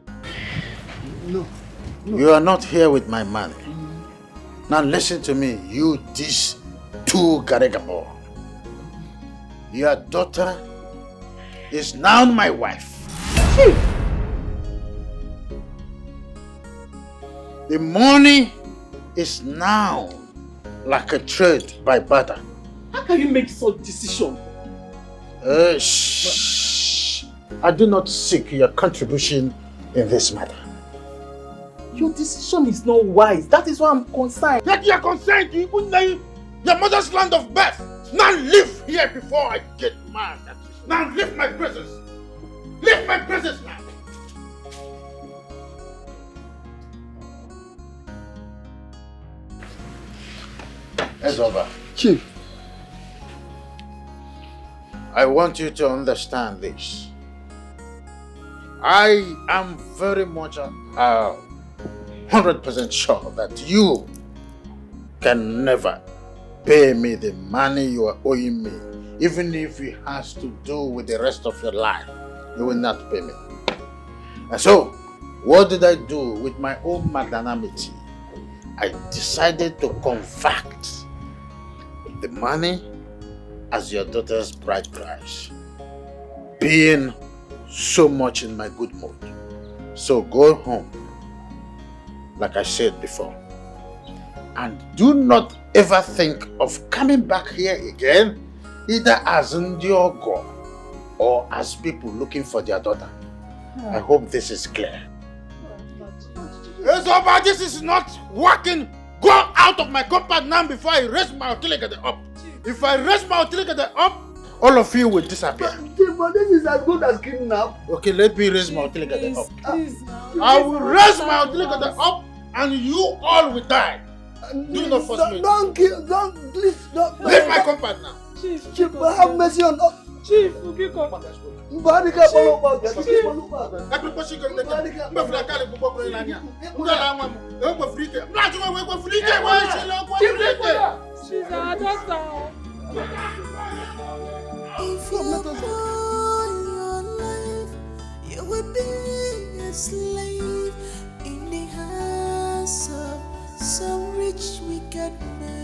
No. You are not here with my money. Now listen to me, you these two Garigabon. Your daughter is now my wife. The money is now like a trade by barter. How can you make such decision? Shh. I do not seek your contribution in this matter. Your decision is not wise. That is why I'm concerned. That you are concerned, you couldn't leave your mother's land of birth. Now live here before I get mad at you. Now leave my presence. Leave my presence now. It's over. Chief. I want you to understand this. I am very much 100% sure that you can never pay me the money you are owing me. Even if it has to do with the rest of your life, you will not pay me. And so, what did I do with my own magnanimity? I decided to convert the money as your daughter's bride price, being so much in my good mood. So go home, like I said before, and do not ever think of coming back here again, either as Ndiogo or as people looking for their daughter. I hope this is clear. Ezoba, this is not working. Go out of my compound now before I raise my utility up. If I raise my utility up, all of you will disappear. But this is as good as kidnap. Okay, let me raise my utility up. I will raise my utility up and you all will die. Do not force me. Please don't. Leave my compound now. Chief, have mercy on us. Chief, Ugiko. She's our daughter. If you go your life, you will be a slave in the hands of some rich wicked man.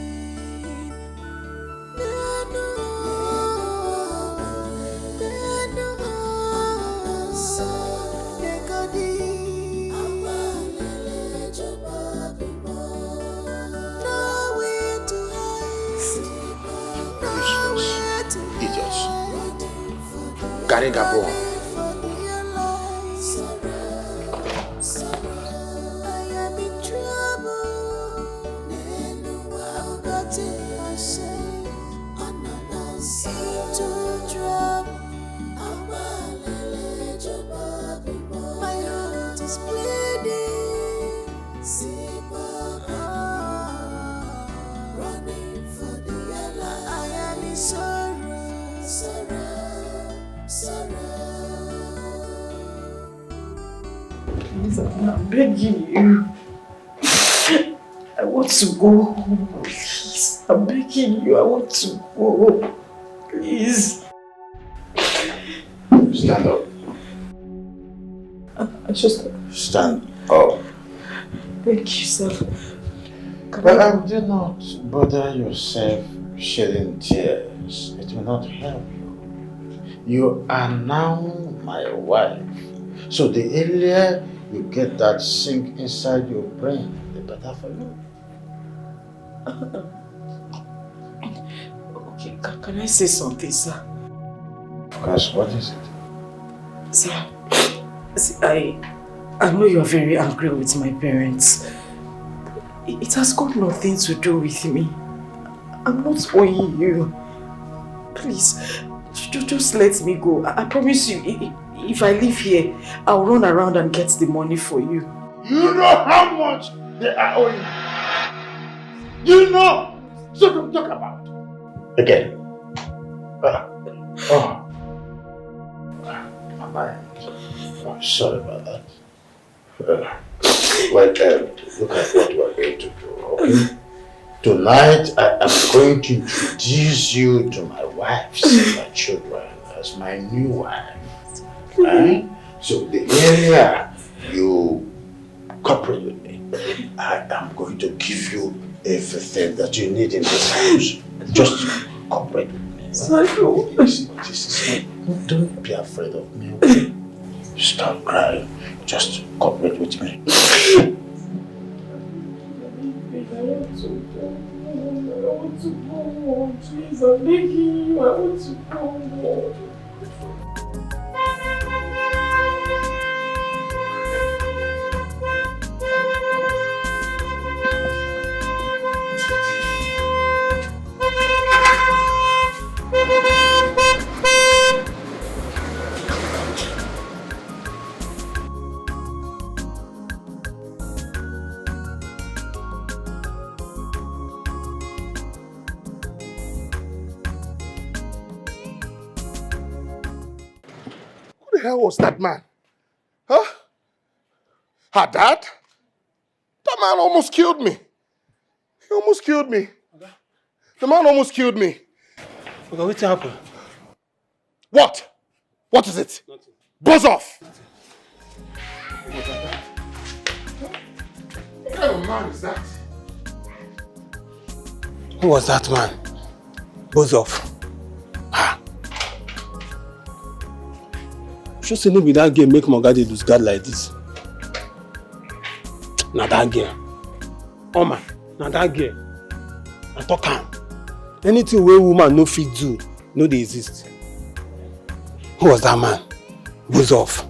Idiots. Garigabon. Running for the airline. I am in sorrow. Please, I'm begging you. I want to go home, please. I'm begging you, I want to go. Please. Stand up. I just... Stand up. Thank you, sir. But do not bother yourself shedding tears. It will not help you. You are now my wife. So the earlier you get that sink inside your brain, the better for you. Okay, can I say something, sir? Of course, what is it? Sir, see, I know you are very angry with my parents. It has got nothing to do with me. I'm not owing you. Please, just let me go. I promise you, if I leave here, I'll run around and get the money for you. You know how much they are owing. You know. So don't talk about it. Again. My mind. I'm sorry about that. Well, look at what we're going to do, okay? Tonight, I am going to introduce you to my wives and my children as my new wife. Right? So the earlier you cooperate with me, I am going to give you everything that you need in this house. Just cooperate with me. Right? Don't be afraid of me, okay? Stop crying. Just cooperate with me. I want to go home. Please, I'm begging you. I want to go home. Who the hell was that man? Huh? Her dad? That man almost killed me. He almost killed me. The man almost killed me. Okay, what happened? What? What is it? Nothing. Buzz off! What kind of man is that? Who was that man? Buzz off. Just say no be that girl make Mogadi lose guard like this. Na that girl. Oma, na that girl. I talk am. Anything wey woman no fit do, no dey exist. Who was that man? Buzz off.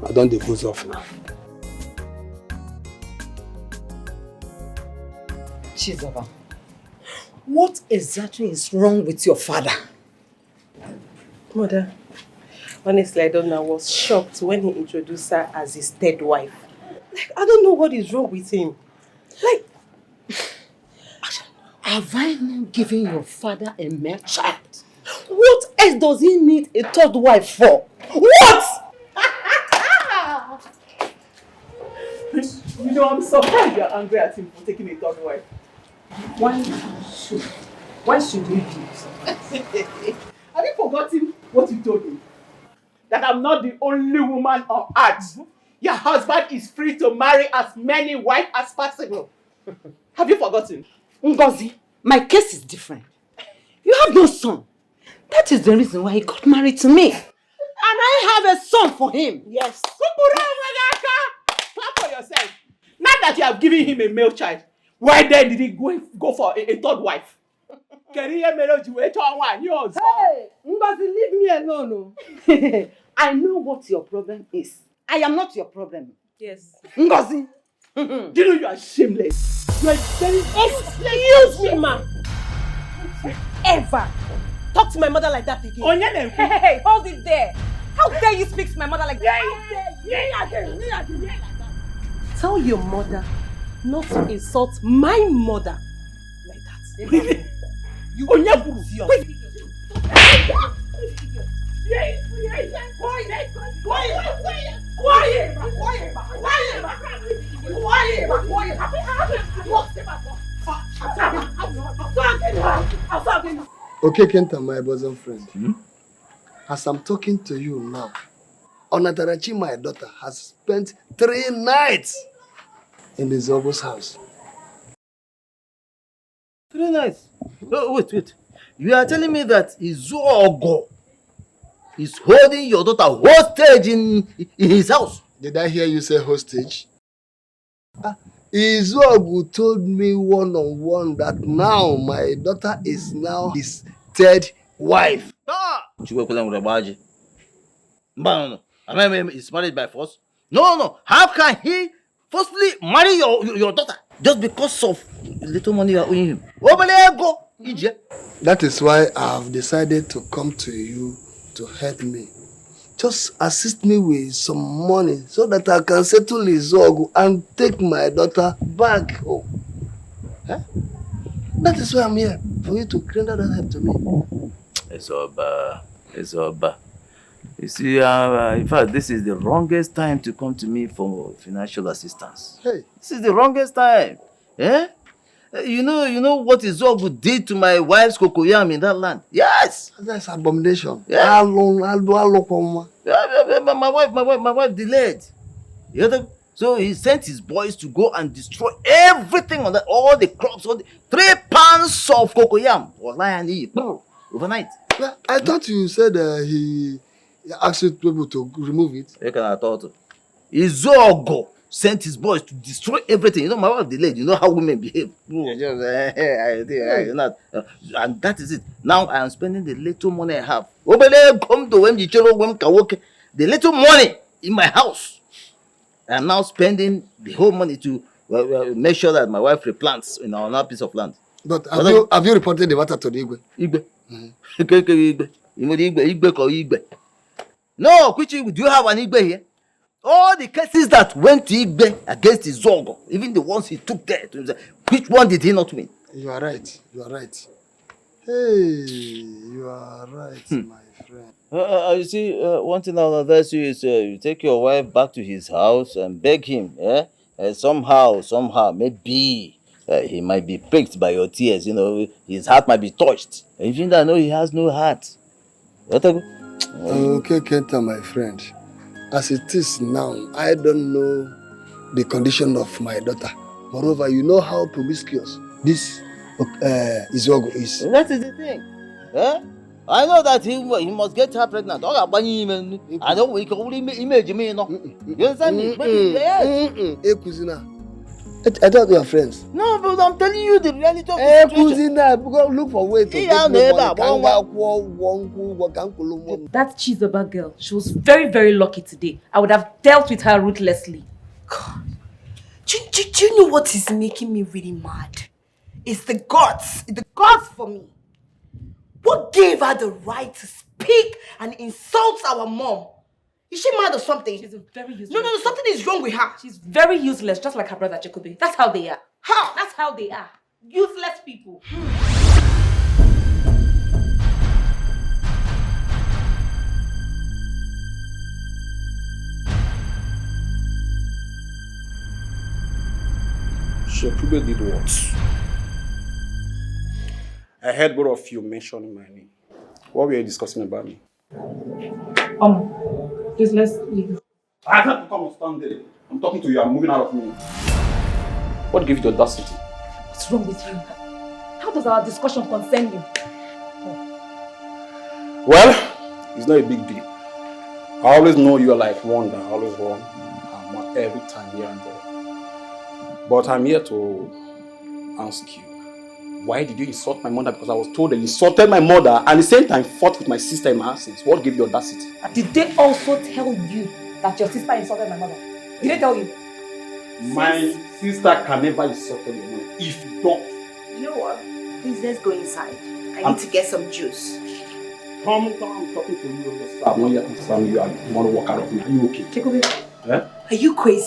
I don dey buzz off now. Chizoba, what exactly is wrong with your father? Mother, honestly, I don't know. I was shocked when he introduced her as his third wife. Like, I don't know what is wrong with him. Like, have I not given your father a male child? What else does he need a third wife for? What? You know, I'm surprised you're angry at him for taking a third wife. Why should he do so? Have you forgotten what you told me? That I'm not the only woman on earth. Your husband is free to marry as many wives as possible. Have you forgotten? Ngozi, my case is different. You have no son. That is the reason why he got married to me. And I have a son for him. Yes. Clap for yourself. Now that you have given him a male child, why then did he go for a third wife? Hey, Ngozi, leave me alone. I know what your problem is. I am not your problem. Yes. Ngozi. Do you know you are shameless? You are very... Excuse me, ma. Ever talk to my mother like that again? Hey, hold it there. How dare you speak to my mother like that? Tell your mother not to insult my mother like that. Really? You Onyaburu. Wait. Quiet. Okay, Kenta, my bosom friend. As I'm talking to you now, Onatarachi, my daughter, has spent 3 nights in the Zobo's house. 3 nights? Oh, wait. You are telling me that Izuogo is holding your daughter hostage in his house? Did I hear you say hostage? Izuogu told me one-on-one that now my daughter is now his 3rd wife. No. He's married by force? No. How can he forcibly marry your daughter just because of little money you are owing him? That is why I have decided to come to you to help me. Just assist me with some money so that I can settle Izuogu and take my daughter back home. Huh? That is why I'm here, for you to render that help to me. It's over. You see, in fact, this is the wrongest time to come to me for financial assistance. Hey. This is the wrongest time. Eh? You know what Izuogu did to my wife's cocoyam in that land? Yes! That's abomination. Yeah. How long? My wife delayed. So he sent his boys to go and destroy everything on that, all the crops, all the 3 pounds of cocoyam was lying overnight. Well, I thought you said he asked people to remove it. You can thought. Izuogo sent his boys to destroy everything. You know, my wife delayed. You know how women behave. And that is it. Now I am spending the little money I have. The little money in my house. I am now spending the whole money to make sure that my wife replants in our piece of land. But have you reported the matter to the Igwe? Igwe. No, Kwichi, do you have an Igwe here? All the cases that went to Igwe against Izuogo, even the ones he took there, which one did he not win? You are right. Hey, you are right, my friend. You see, one thing I'll advise you is you take your wife back to his house and beg him, somehow, maybe he might be pricked by your tears, his heart might be touched. Even though I know he has no heart. Okay, Kenta, my friend. As it is now, I don't know the condition of my daughter. Moreover, you know how promiscuous this Izuogu is. That is the thing. I know that he must get her pregnant. I know we can only imagine me, You understand me? I thought we are friends. No, but I'm telling you the reality of the situation. Go look for way to get That Chizoba girl, she was very, very lucky today. I would have dealt with her ruthlessly. God. Do you know what is making me really mad? It's the gods. The gods for me. What gave her the right to speak and insult our mom? Is she mad or something? She's very useless. No, something is wrong with her. She's very useless, just like her brother Jacobi. That's how they are. How? That's how they are. Useless people. Shekube did what? I heard both of you mentioning my name. What were you discussing about me? Please, let's leave. I can't come and stand there. I'm talking to you. I'm moving out of me. What gave you the audacity? What's wrong with you? How does our discussion concern you? Well, it's not a big deal. I always know you are like one that always wrong. I'm not every time here and there. But I'm here to ask you, why did you insult my mother? Because I was told that you insulted my mother and at the same time fought with my sister in my absence. What gave you audacity? Did they also tell you that your sister insulted my mother? Did they tell you? My sister can never insult your mother if you don't. You know what? Please, let's go inside. I need to get some juice. Come, I'm talking to you. I'm not here to stand you and you want to walk out of me. Are you okay? Jacobi, Eh? are you crazy?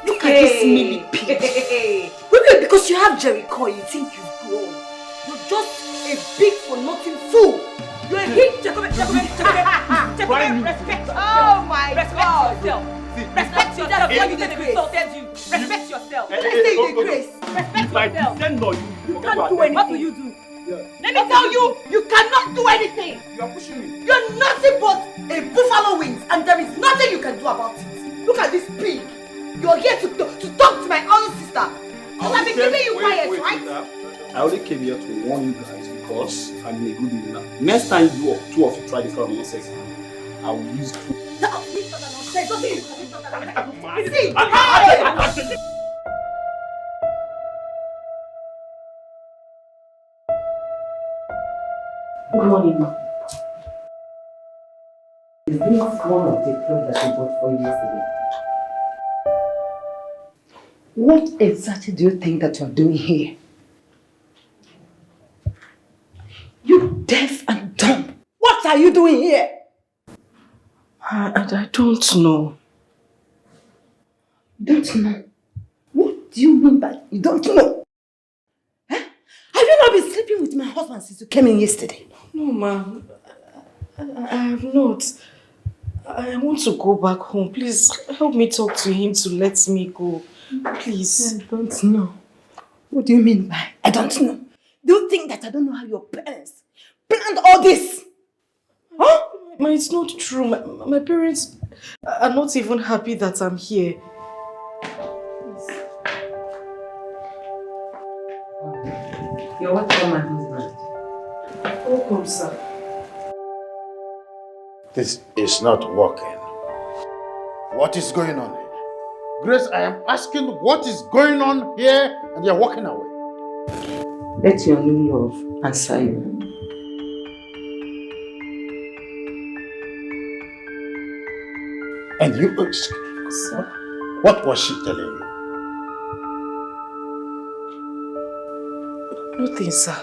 Look at this milly pig. Wait, because you have Jericho, you think you've grown. You're just a big for nothing fool. You're a hit, Jacobi. Respect. Oh my God. Respect yourself. Respect yourself. That's What you you did insulted you. Respect yourself. Hey, hey, hey, Grace. Respect yourself. You can't do anything. What will you do? Let me tell you, you cannot do anything. You are pushing me. You're nothing but a buffalo wings, and there is nothing you can do about it. Look at this pig. You're here to talk to my own sister. Because I've been keeping you quiet, right? I only came here to warn you guys because I'm in a good mood now. Next time two of you try this kind of nonsense, I will use two. No, please not nonsense. Don't think you see. Good morning, ma. Is this one of the clothes that I bought for you yesterday? What exactly do you think that you're doing here? You deaf and dumb. What are you doing here? I don't know. You don't know? What do you mean by you don't know? Huh? Have you not been sleeping with my husband since you came in yesterday? No, ma'am. I have not. I want to go back home. Please help me talk to him to let me go. Please. I don't know. What do you mean by I don't know? Do you think that I don't know how your parents planned all this? Huh? Ma, it's not true. My parents are not even happy that I'm here. You're welcome, my husband. Welcome, sir. This is not working. What is going on here? Grace, I am asking what is going on here and you're walking away. Let your new love answer you. And you, sir? What was she telling you? Nothing, sir.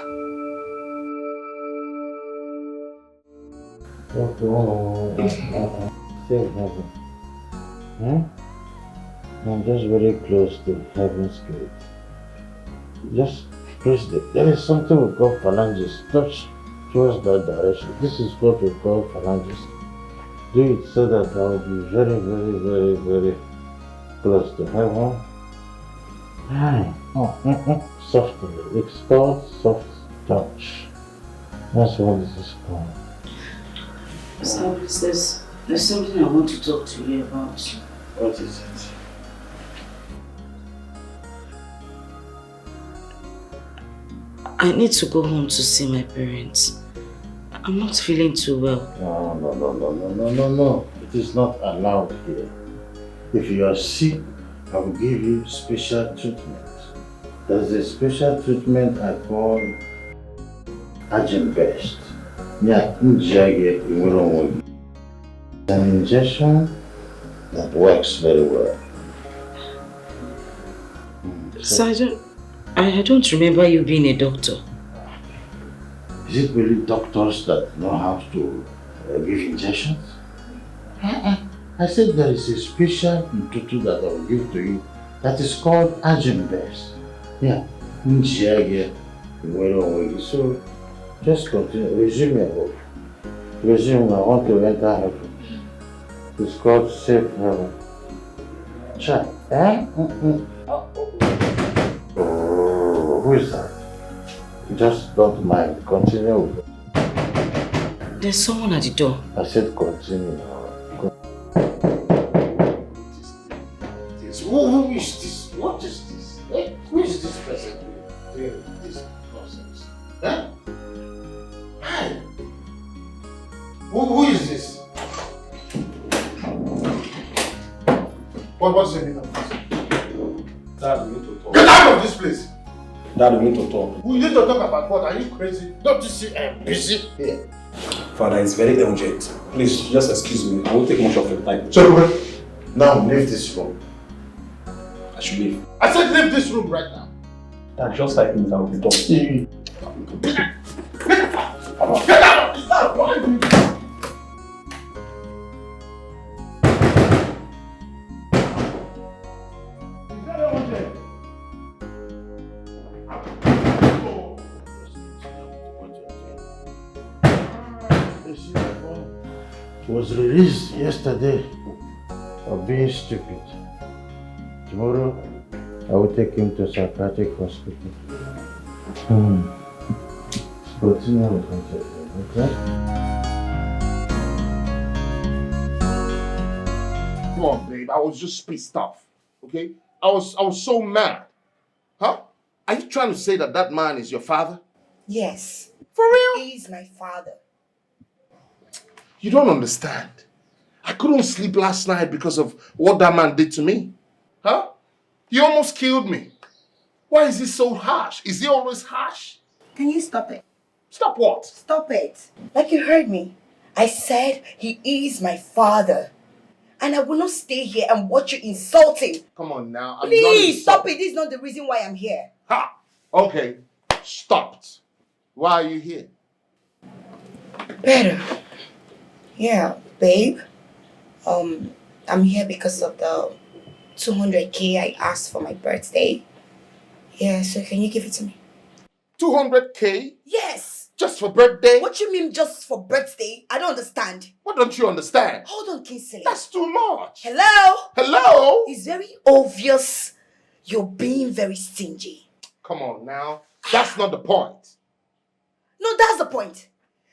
I'm just very close to heaven's gate. Just press there is something we call phalanges. Touch towards that direction. This is what we call phalanges. Do it so that I will be very, very, very, very close to heaven. Softly. It's called soft touch. That's what this is called. Sir, please, there's something I want to talk to you about. What is it? I need to go home to see my parents. I'm not feeling too well. No. It is not allowed here. If you are sick, I will give you special treatment. There's a special treatment I call Agony best. Yeah, an injection that works very well. So I don't remember you being a doctor. Is it really doctors that know how to give injections? I said there is a special tutu that I will give to you that is called Agony best. Yeah, so just continue. Resume your work. Resume. I want to enter heaven. It's called safe heaven. Try. Oh, who is that? Just don't mind. Continue. There's someone at the door. I said continue. Who is this? What is this? Who is this person doing this nonsense? Huh? Hi. Who is this? What's the meaning of this? Dad, we need to talk. Get out of this place! Dad, we need to talk. We need to talk about what? Are you crazy? Don't you see I'm busy here? Father, it's very urgent. Please, just excuse me. I won't take much of your time. So, now leave this room. I should leave. I said leave this room right now. Dad, just 5 minutes, I will be done. Get out! Is that why you... Was released yesterday of being stupid. Tomorrow I will take him to a psychiatric hospital. Continue with me, okay? Come on, babe. I was just pissed off. Okay? I was so mad. Huh? Are you trying to say that that man is your father? Yes. For real? He is my father. You don't understand. I couldn't sleep last night because of what that man did to me. Huh? He almost killed me. Why is he so harsh? Is he always harsh? Can you stop it? Stop what? Stop it. Like you heard me. I said he is my father. And I will not stay here and watch you insult him. Come on now. Please, stop it. This is not the reason why I'm here. Ha! Okay. Stopped. Why are you here? Better. Yeah, babe. I'm here because of the 200K I asked for my birthday. Yeah, so can you give it to me? 200K? Yes. Just for birthday? What you mean just for birthday? I don't understand. What don't you understand? Hold on, Kingsley. That's too much. Hello? Hello? It's very obvious you're being very stingy. Come on now. That's not the point. No, that's the point.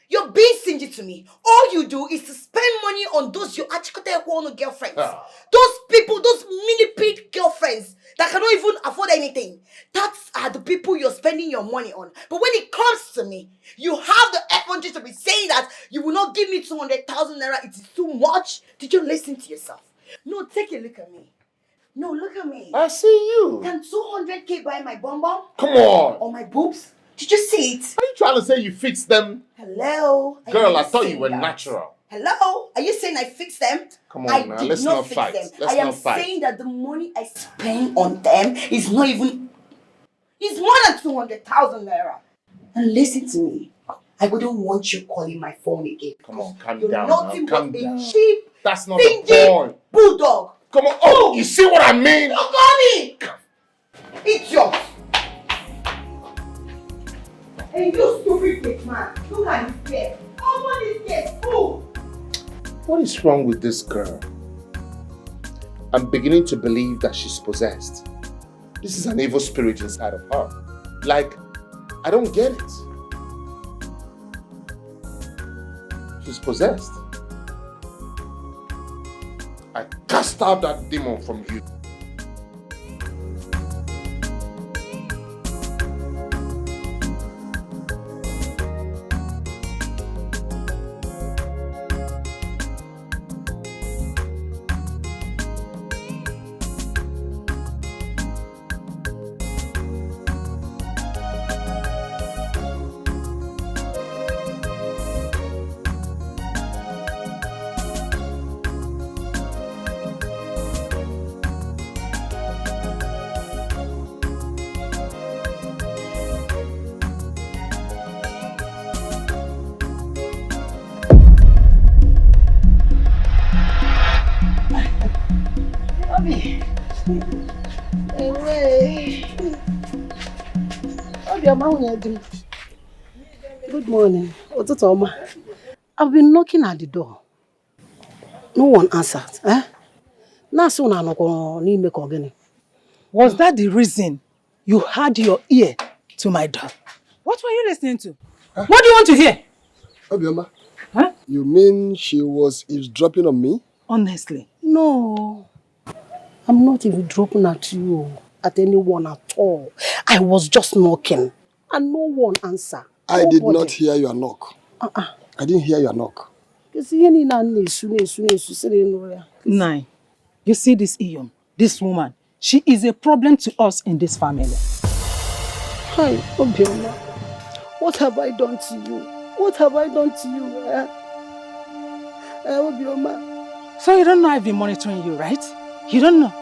You're being stingy to me. All you do is to spend money on those your achikote girlfriends. Those people, those mini-paid girlfriends that cannot even afford anything. That are the people you're spending your money on. But when it comes to me, you have the effrontery to be saying that you will not give me 200,000 naira. It is too much. Did you listen to yourself? No, take a look at me. No, look at me. I see you. Can 200K buy my bum bum? Come on. Or my boobs? Did you see it? Are you trying to say you fixed them? Hello? Girl, I thought you were natural. Hello? Are you saying I fixed them? Come on now, let's not fight. Let's I am not fight. saying that the money I spend on them is not even... It's more than 200,000 naira. And listen to me. I wouldn't want you calling my phone again. Come on, calm You're down nothing now. Calm but down. a cheap, That's not the stingy point. bulldog. Come on. Oh, you see what I mean? Okoli! Idiot! And you stupid bitch man. Look at this girl. Oh, this girl. Fool. What is wrong with this girl? I'm beginning to believe that she's possessed. This is an evil spirit inside of her. Like, I don't get it. She's possessed. I cast out that demon from you. Good morning. I've been knocking at the door. No one answered. Was that the reason you had your ear to my door? What were you listening to? What do you want to hear? Obioma, you mean she was eavesdropping on me? Honestly, no. I'm not even dropping at you, at anyone at all. I was just knocking and no one answered. I did not hear your knock. I didn't hear your knock. Nine. You see this Iyom, this woman, she is a problem to us in this family. Hi, Obioma. What have I done to you? What have I done to you? Obioma. So you don't know I've been monitoring you, right? You don't know.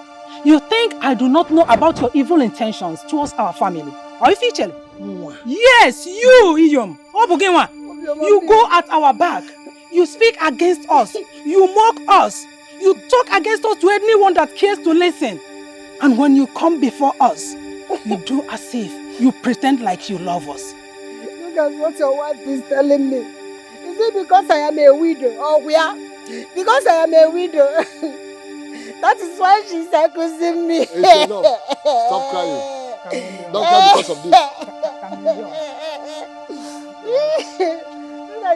You think I do not know about your evil intentions towards our family? Are you featured? Yes, you, Iyom. You go at our back. You speak against us. You mock us. You talk against us to anyone that cares to listen. And when you come before us, you do as if you pretend like you love us. Look at what your wife is telling me. Is it because I am a widow? Or we are? Because I am a widow. That is why she's accusing me. It's enough. Stop crying. Don't cry because of this.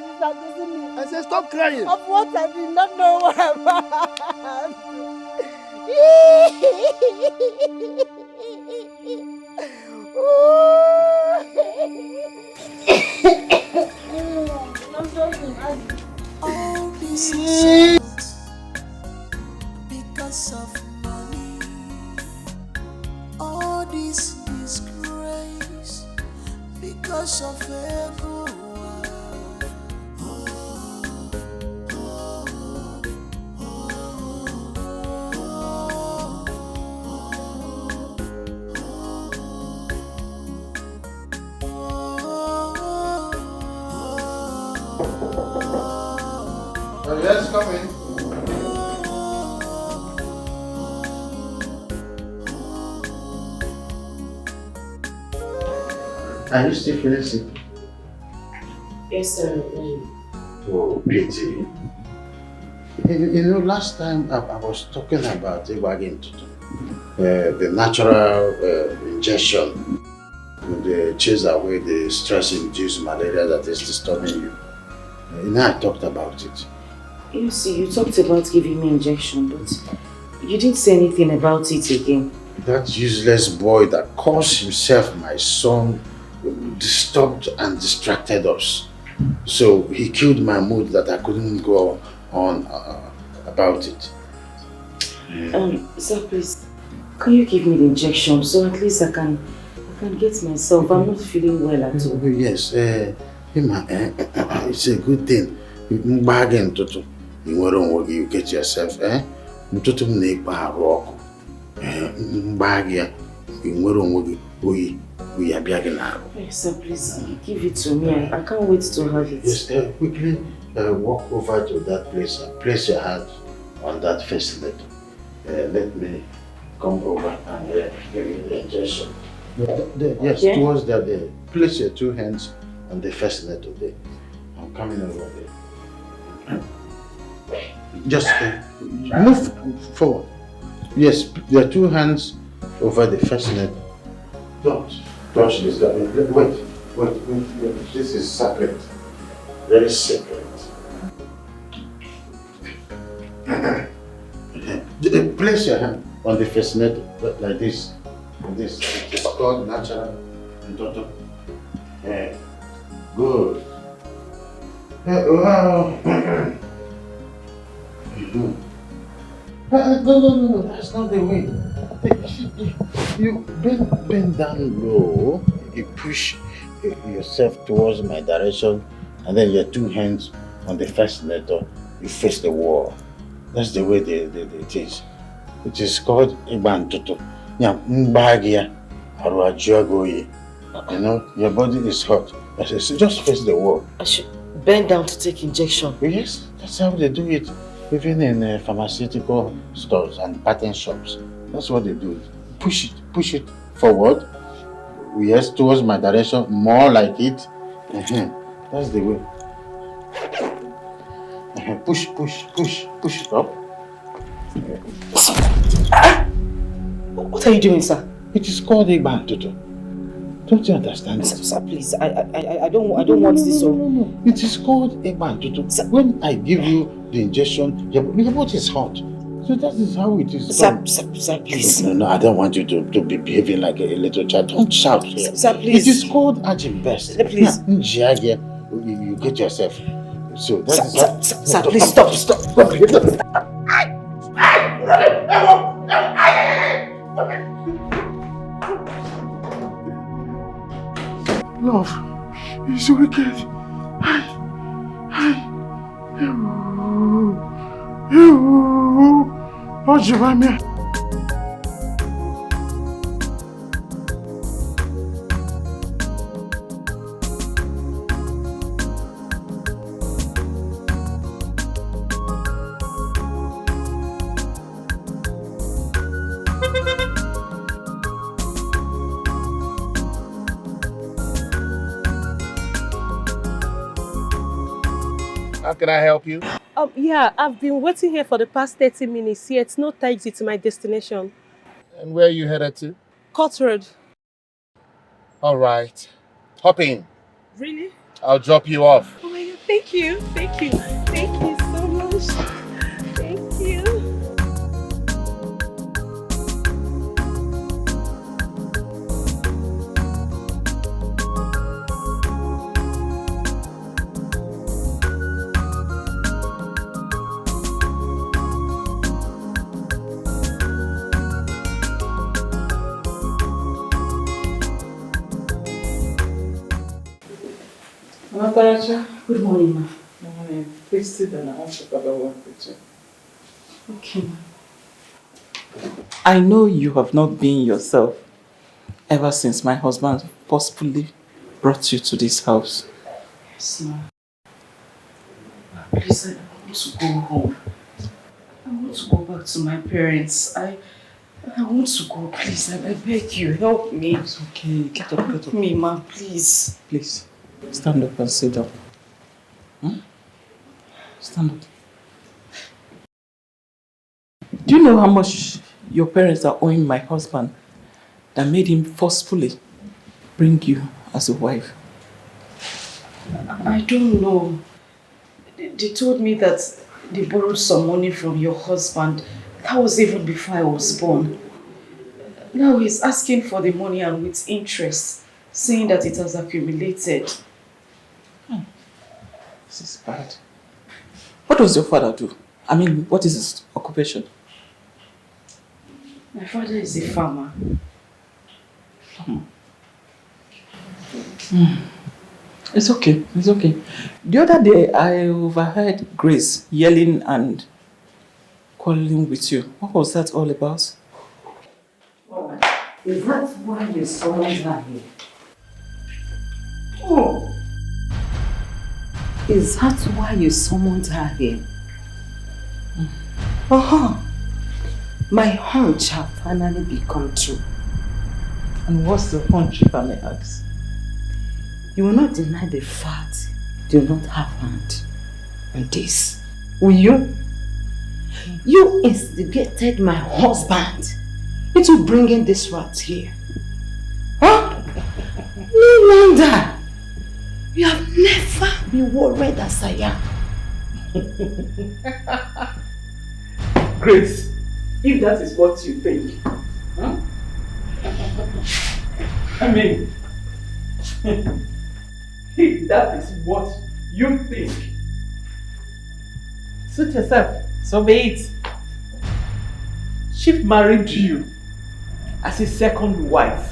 She's accusing me. I said stop crying. Of what I did not know what about. All this is because of money. All this disgrace because of ego. Yes, come in. Are you still feeling sick? Yes, sir. Oh, pity. You know, last time I was talking about Agony, the natural injection to chase away the stress-induced malaria that is disturbing you. You know, I talked about it. You see, you talked about giving me injection, but you didn't say anything about it again. That useless boy that calls himself my son disturbed and distracted us. So he killed my mood that I couldn't go on about it. Sir, please, can you give me the injection so at least I can get myself? I'm not feeling well at all. Yes, it's a good thing. You get yourself, Yes, sir, please give it to me. I can't wait to have it. Just quickly walk over to that place and place your hand on that fascinator. Let me come over and give you the injection. Yes, okay. Towards that there. Place your two hands on the fascinator there. I'm coming over there. Just move forward. Yes, your two hands over the fascinator. Don't touch this. Wait. This is sacred. Very sacred. Place your hand on the fascinator like this. This is called natural and total. Good. Wow. No, that's not the way. You bend down low, you push yourself towards my direction, and then your two hands on the fascinator, you face the wall. That's the way it is. It is called Ibantutu. You know, your body is hot. So just face the wall. I should bend down to take injection. Yes, that's how they do it. Even in pharmaceutical stores and patent shops. That's what they do. Push it forward. Yes, towards my direction, more like it. That's the way. Push it up. What are you doing, sir? It is called Ibantutu. Don't you understand? Sir, please, I don't want this. No. It is called Ibantutu. When I give you the injection, your body is hot. So that is how it is. Sir, please. No, I don't want you to be behaving like a little child. Don't shout here. Sir, please. It is called Agony Best. Please. You get yourself. So that is how... Sir, please stop. Love, he's wicked. Ojibamia. How can I help you? Yeah, I've been waiting here for the past 30 minutes, yet no taxi to my destination. And where are you headed to? Court Road. All right. Hop in. Really? I'll drop you off. Oh my God, thank you. Thank you. Thank you so much. Thank you. Good morning, ma. Good morning. Please sit down. I want to talk about one picture. Okay, ma. I know you have not been yourself ever since my husband forcefully brought you to this house. Yes, ma. Please, I want to go home. I want to go back to my parents. I want to go, please. I beg you, help me. It's okay. Get up, get up. Help me, ma, please. Please, stand up and sit down. Stand up. Do you know how much your parents are owing my husband that made him forcefully bring you as a wife? I don't know. They told me that they borrowed some money from your husband. That was even before I was born. Now he's asking for the money and with interest, saying that it has accumulated. This is bad. What does your father do? I mean, what is his occupation? My father is a farmer. It's okay, it's okay. The other day, I overheard Grace yelling and quarreling with you. What was that all about? Is that why you summoned her here? Oh! Is that why you summoned her here? My hunch have finally become true. And what's the hunch, if I may ask? You will not deny the fact you do not have hand on this, will you? You instigated my husband into bringing this rat here. Huh? No wonder you have never been worried as I am. Grace, if that is what you think, huh? I mean, if that is what you think, suit yourself, so be it. She married you as his second wife.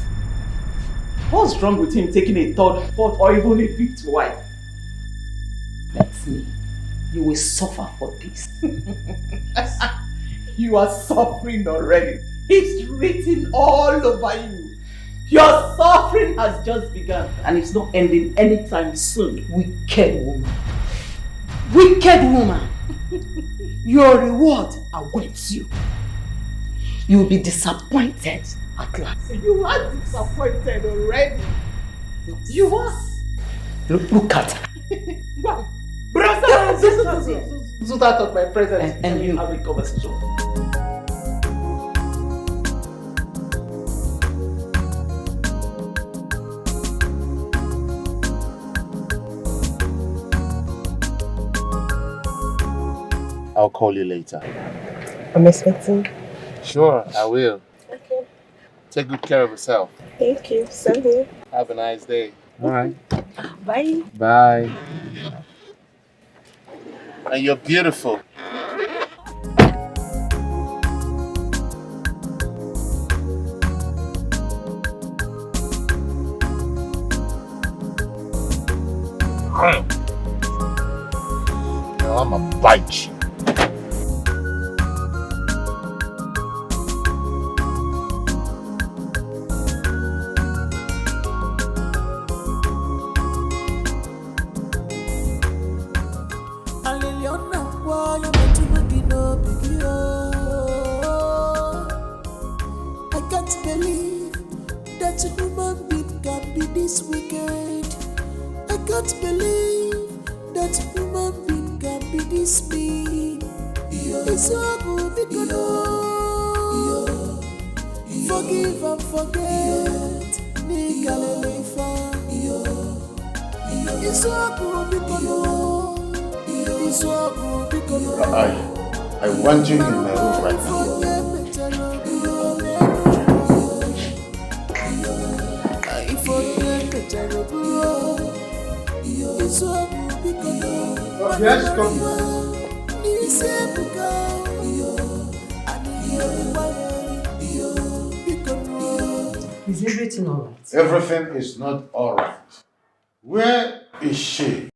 What's wrong with him taking a third, fourth, or even a fifth wife? That's me. You will suffer for this. You are suffering already. It's written all over you. Your suffering has just begun and it's not ending anytime soon. Wicked woman. Wicked woman. Your reward awaits you. You will be disappointed at last. You are disappointed already. You are. Look at her. Brother, so that of my presence and you have a conversation. I'll call you later. I'm expecting. Sure, I will. Okay. Take good care of yourself. Thank you. Same here. Have a nice day. All right. Bye. Bye. And you're beautiful. Now I'm gonna bite you. I can't believe that a human being can be this wicked. I can't believe that a human being can be this mean. Isoku bikono. Forgive and forget. Nikalele fa. Isoku bikono. Isoku bikono. I want you in my room right now. Yes, come. Is everything alright? Everything is not alright. Where is she?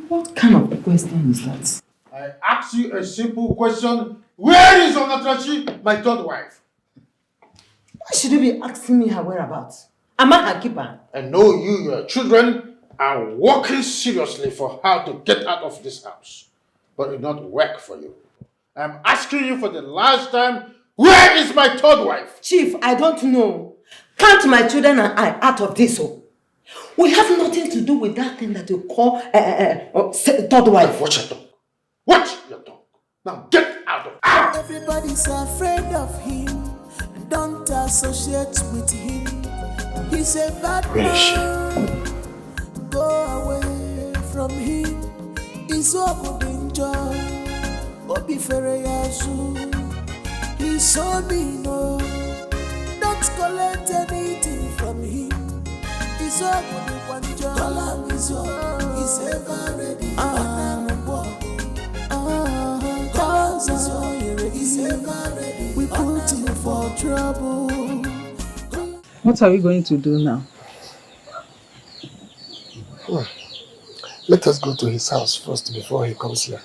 What kind of question is that? I ask you a simple question. Where is Onatrachi, my third wife? Why should you be asking me her whereabouts? Am I her keeper? I know you, your children, are working seriously for her to get out of this house. But it not work for you. I'm asking you for the last time, where is my third wife? Chief, I don't know. Can't my children and I out of this hole? We have nothing to do with that thing that you call third wife. Watch your tongue. Watch your tongue. Now get out of here. Everybody's afraid of him. Don't associate with him. He's a bad man. Go away from him. He's so danger. Obi Fereyasu. He's so mean. Don't collect anything from him. He's so good. He's ever ready. He's ever ready. We put him for trouble. What are we going to do now? Let us go to his house first before he comes here.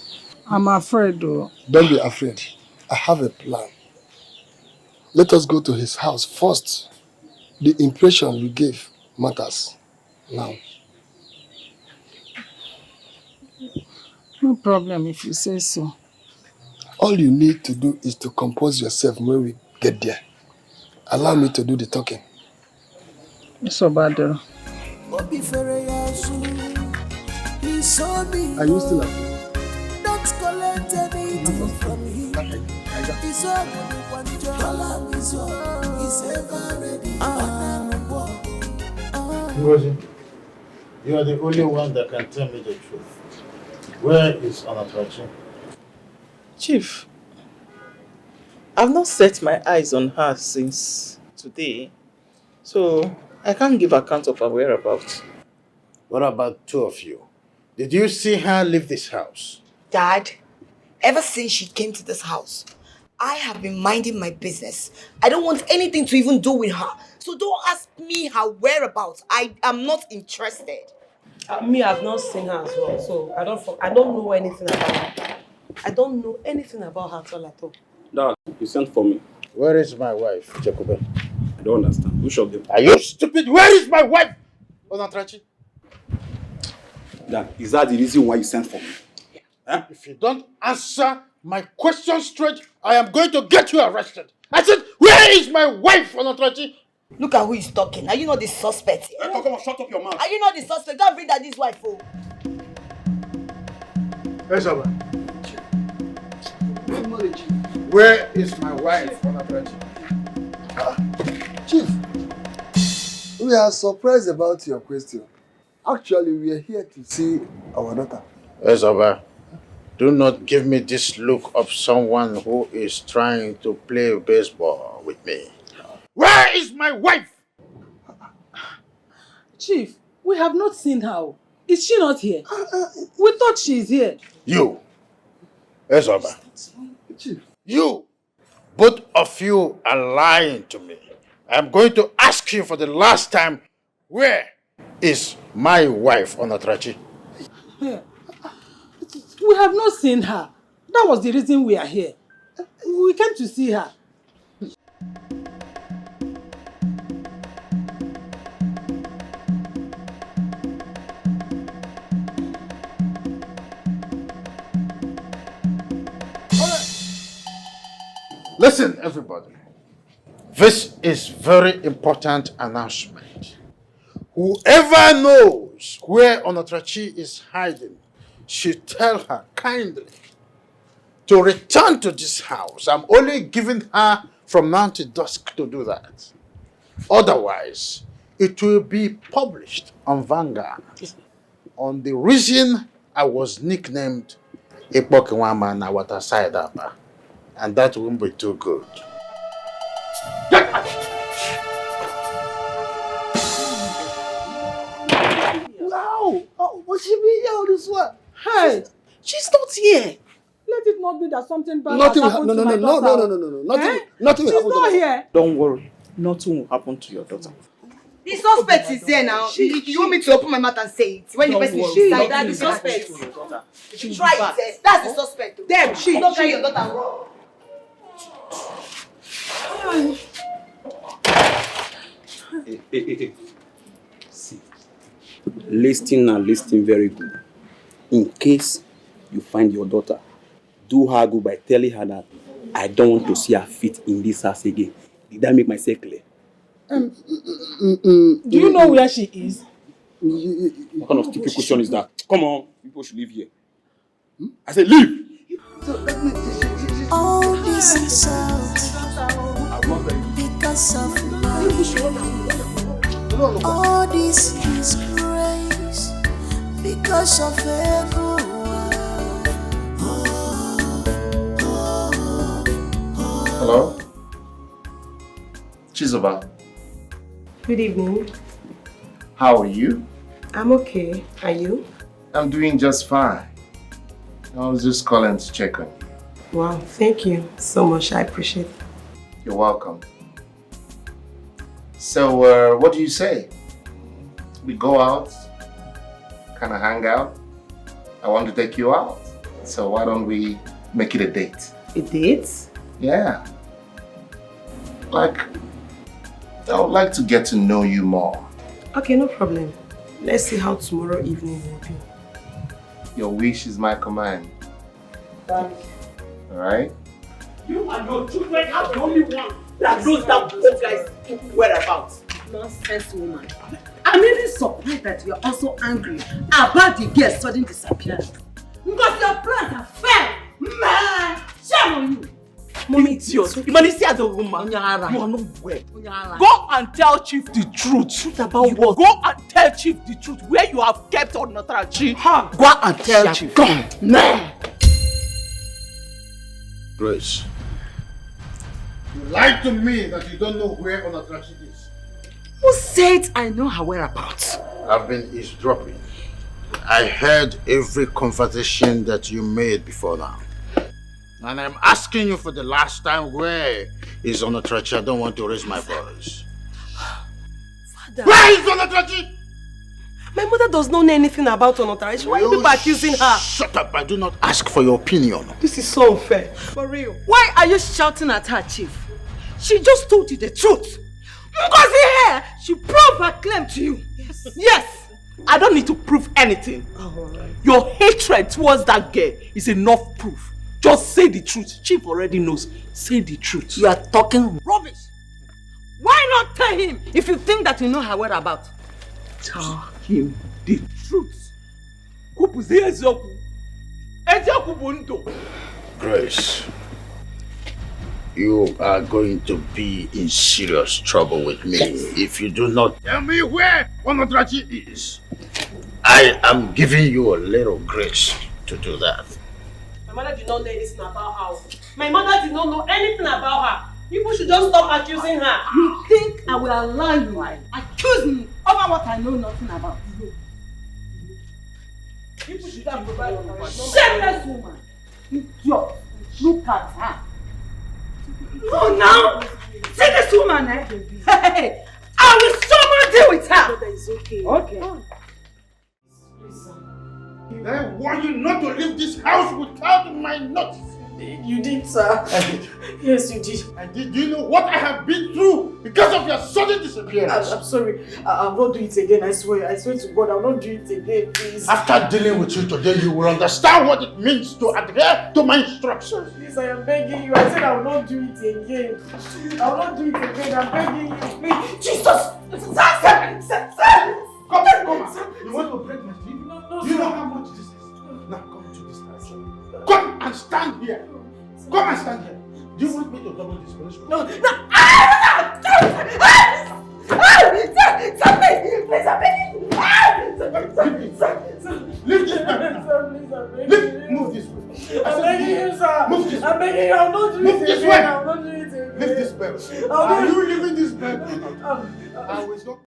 I'm afraid though. Don't be afraid. I have a plan. Let us go to his house first. The impression we gave matters now. No problem if you say so. All you need to do is to compose yourself when we get there. Allow me to do the talking. It's so bad though. Are you still afraid? Don't collect anything from him. He's ever ready. Ngozi, you are the only one that can tell me the truth. Where is Onatrachi? Chief, I've not set my eyes on her since today, so I can't give account of her whereabouts. What about two of you? Did you see her leave this house? Dad, ever since she came to this house, I have been minding my business. I don't want anything to even do with her. So don't ask me her whereabouts. I am not interested. Me, I've not seen her as well, so I don't know anything about her. I don't know anything about her at all. Dad, you sent for me. Where is my wife, Jacobe? I don't understand. Which of them? Are you stupid? Where is my wife, Onatrachi? Dad, is that the reason why you sent for me? Huh? If you don't answer my question straight, I am going to get you arrested. I said, where is my wife, Onatrachi? Look at who is talking. Are you not the suspect? Hey, come on, shut up your mouth. Are you not the suspect? Don't bring that this wife, oh. Yes, sir. Where is my wife, Onatrachi? Chief, we are surprised about your question. Actually, we are here to see our daughter. Ezaba, do not give me this look of someone who is trying to play baseball with me. Where is my wife? Chief, we have not seen her. Is she not here? We thought she is here. You, Ezaba, you, both of you are lying to me. I'm going to ask you for the last time, where is my wife, Onatrachi? We have not seen her. That was the reason we are here. We came to see her. Listen, everybody. This is very important announcement. Whoever knows where Onatrachi is hiding should tell her kindly to return to this house. I'm only giving her from now to dusk to do that. Otherwise, it will be published on Vanguard on the reason I was nicknamed Epokwama Nawata Saidaba. And that won't be too good. No! Oh, will she be here all this while? Hey! She's not here! Let it not be that something bad Nothing has will happened to my daughter. No. Nothing will She's happen not to her. here! Don't worry. Nothing will happen to your daughter. The suspect is there now. You want me to open my mouth and say it? When the person is inside, that's the suspect. Try it. That's the suspect. Them, she don't carry your daughter wrong. Hey. See, listen very good. In case you find your daughter, do her good by telling her that I don't want to see her feet in this house again. Did that make myself clear? Do you know where she is? What kind of stupid question is that? Come on, people should leave here. I said leave! All this is out because of love. All this is grace because of ego. Hello? Chizoba. Good evening. How are you? I'm okay. Are you? I'm doing just fine. I was just calling to check on you. Wow, thank you so much. I appreciate it. You're welcome. So, what do you say? We go out, kind of hang out. I want to take you out. So why don't we make it a date? A date? Yeah. I would like to get to know you more. Okay, no problem. Let's see how tomorrow evening will be. Your wish is my command. Thank you. Alright? You and your children are the only one that knows that poor guy's whereabouts. Nonsense woman. I'm even surprised that you're also angry about the girl's sudden disappearance. Because your plans are failed. Man, shame on you. Mommy, it's yours. You are the woman. You are not well. Go and tell Chief the truth. Truth about what? Go and tell Chief the truth. Where you have kept on Natrachi. Go and tell Chief. Come now. Grace, you lied to me that you don't know where Onatrachi is. Who said I know her whereabouts? I've been eavesdropping. I heard every conversation that you made before now. And I'm asking you for the last time, where is Onatrachi? I don't want to raise my voice. Father. Where is Onatrachi? My mother does not know anything about Onotrachi. Why are you people accusing her? Shut up, I do not ask for your opinion. This is so unfair. For real. Why are you shouting at her, Chief? She just told you the truth. Because here, she proved her claim to you. Yes. I don't need to prove anything. Your hatred towards that girl is enough proof. Just say the truth. Chief already knows. Say the truth. You are talking rubbish. Why not tell him if you think that you know her whereabouts? Tell him the truth. Grace, you are going to be in serious trouble with me if you do not tell me where Onatrachi is. I am giving you a little grace to do that. My mother did not know anything about her. My mother did not know anything about her. People should just stop accusing her. You think I will allow you accuse me over what I know nothing about? People should have provided her. Shameless woman! Idiot! Look at her! No, now! See this woman, eh? Hey! I will someone deal with her! It's okay. Okay. I warn you not to leave this house without my notice. You did, sir. Yes, you did. And did you know what I have been through because of your sudden disappearance? I'm sorry. I'll not do it again. I swear to God, I'll not do it again, please. After dealing with you today, you will understand what it means to adhere to my instructions. Please, I am begging you. I said I will not do it again. I will not do it again. I'm begging you, please. Jesus! Come on. You want to break my sleep? No, you know how much this is. Now come to this house. Come! and stand here. Come and stand here. Do you want me to double this punishment? No. Stop it! Please, I'm begging. Leave this bed. Move this way. I'm begging you, sir. Move this way. I'm begging you. I'm not doing Move it this again. way. I'm not doing it again. Leave this bed. Are you leaving this bed? I will not.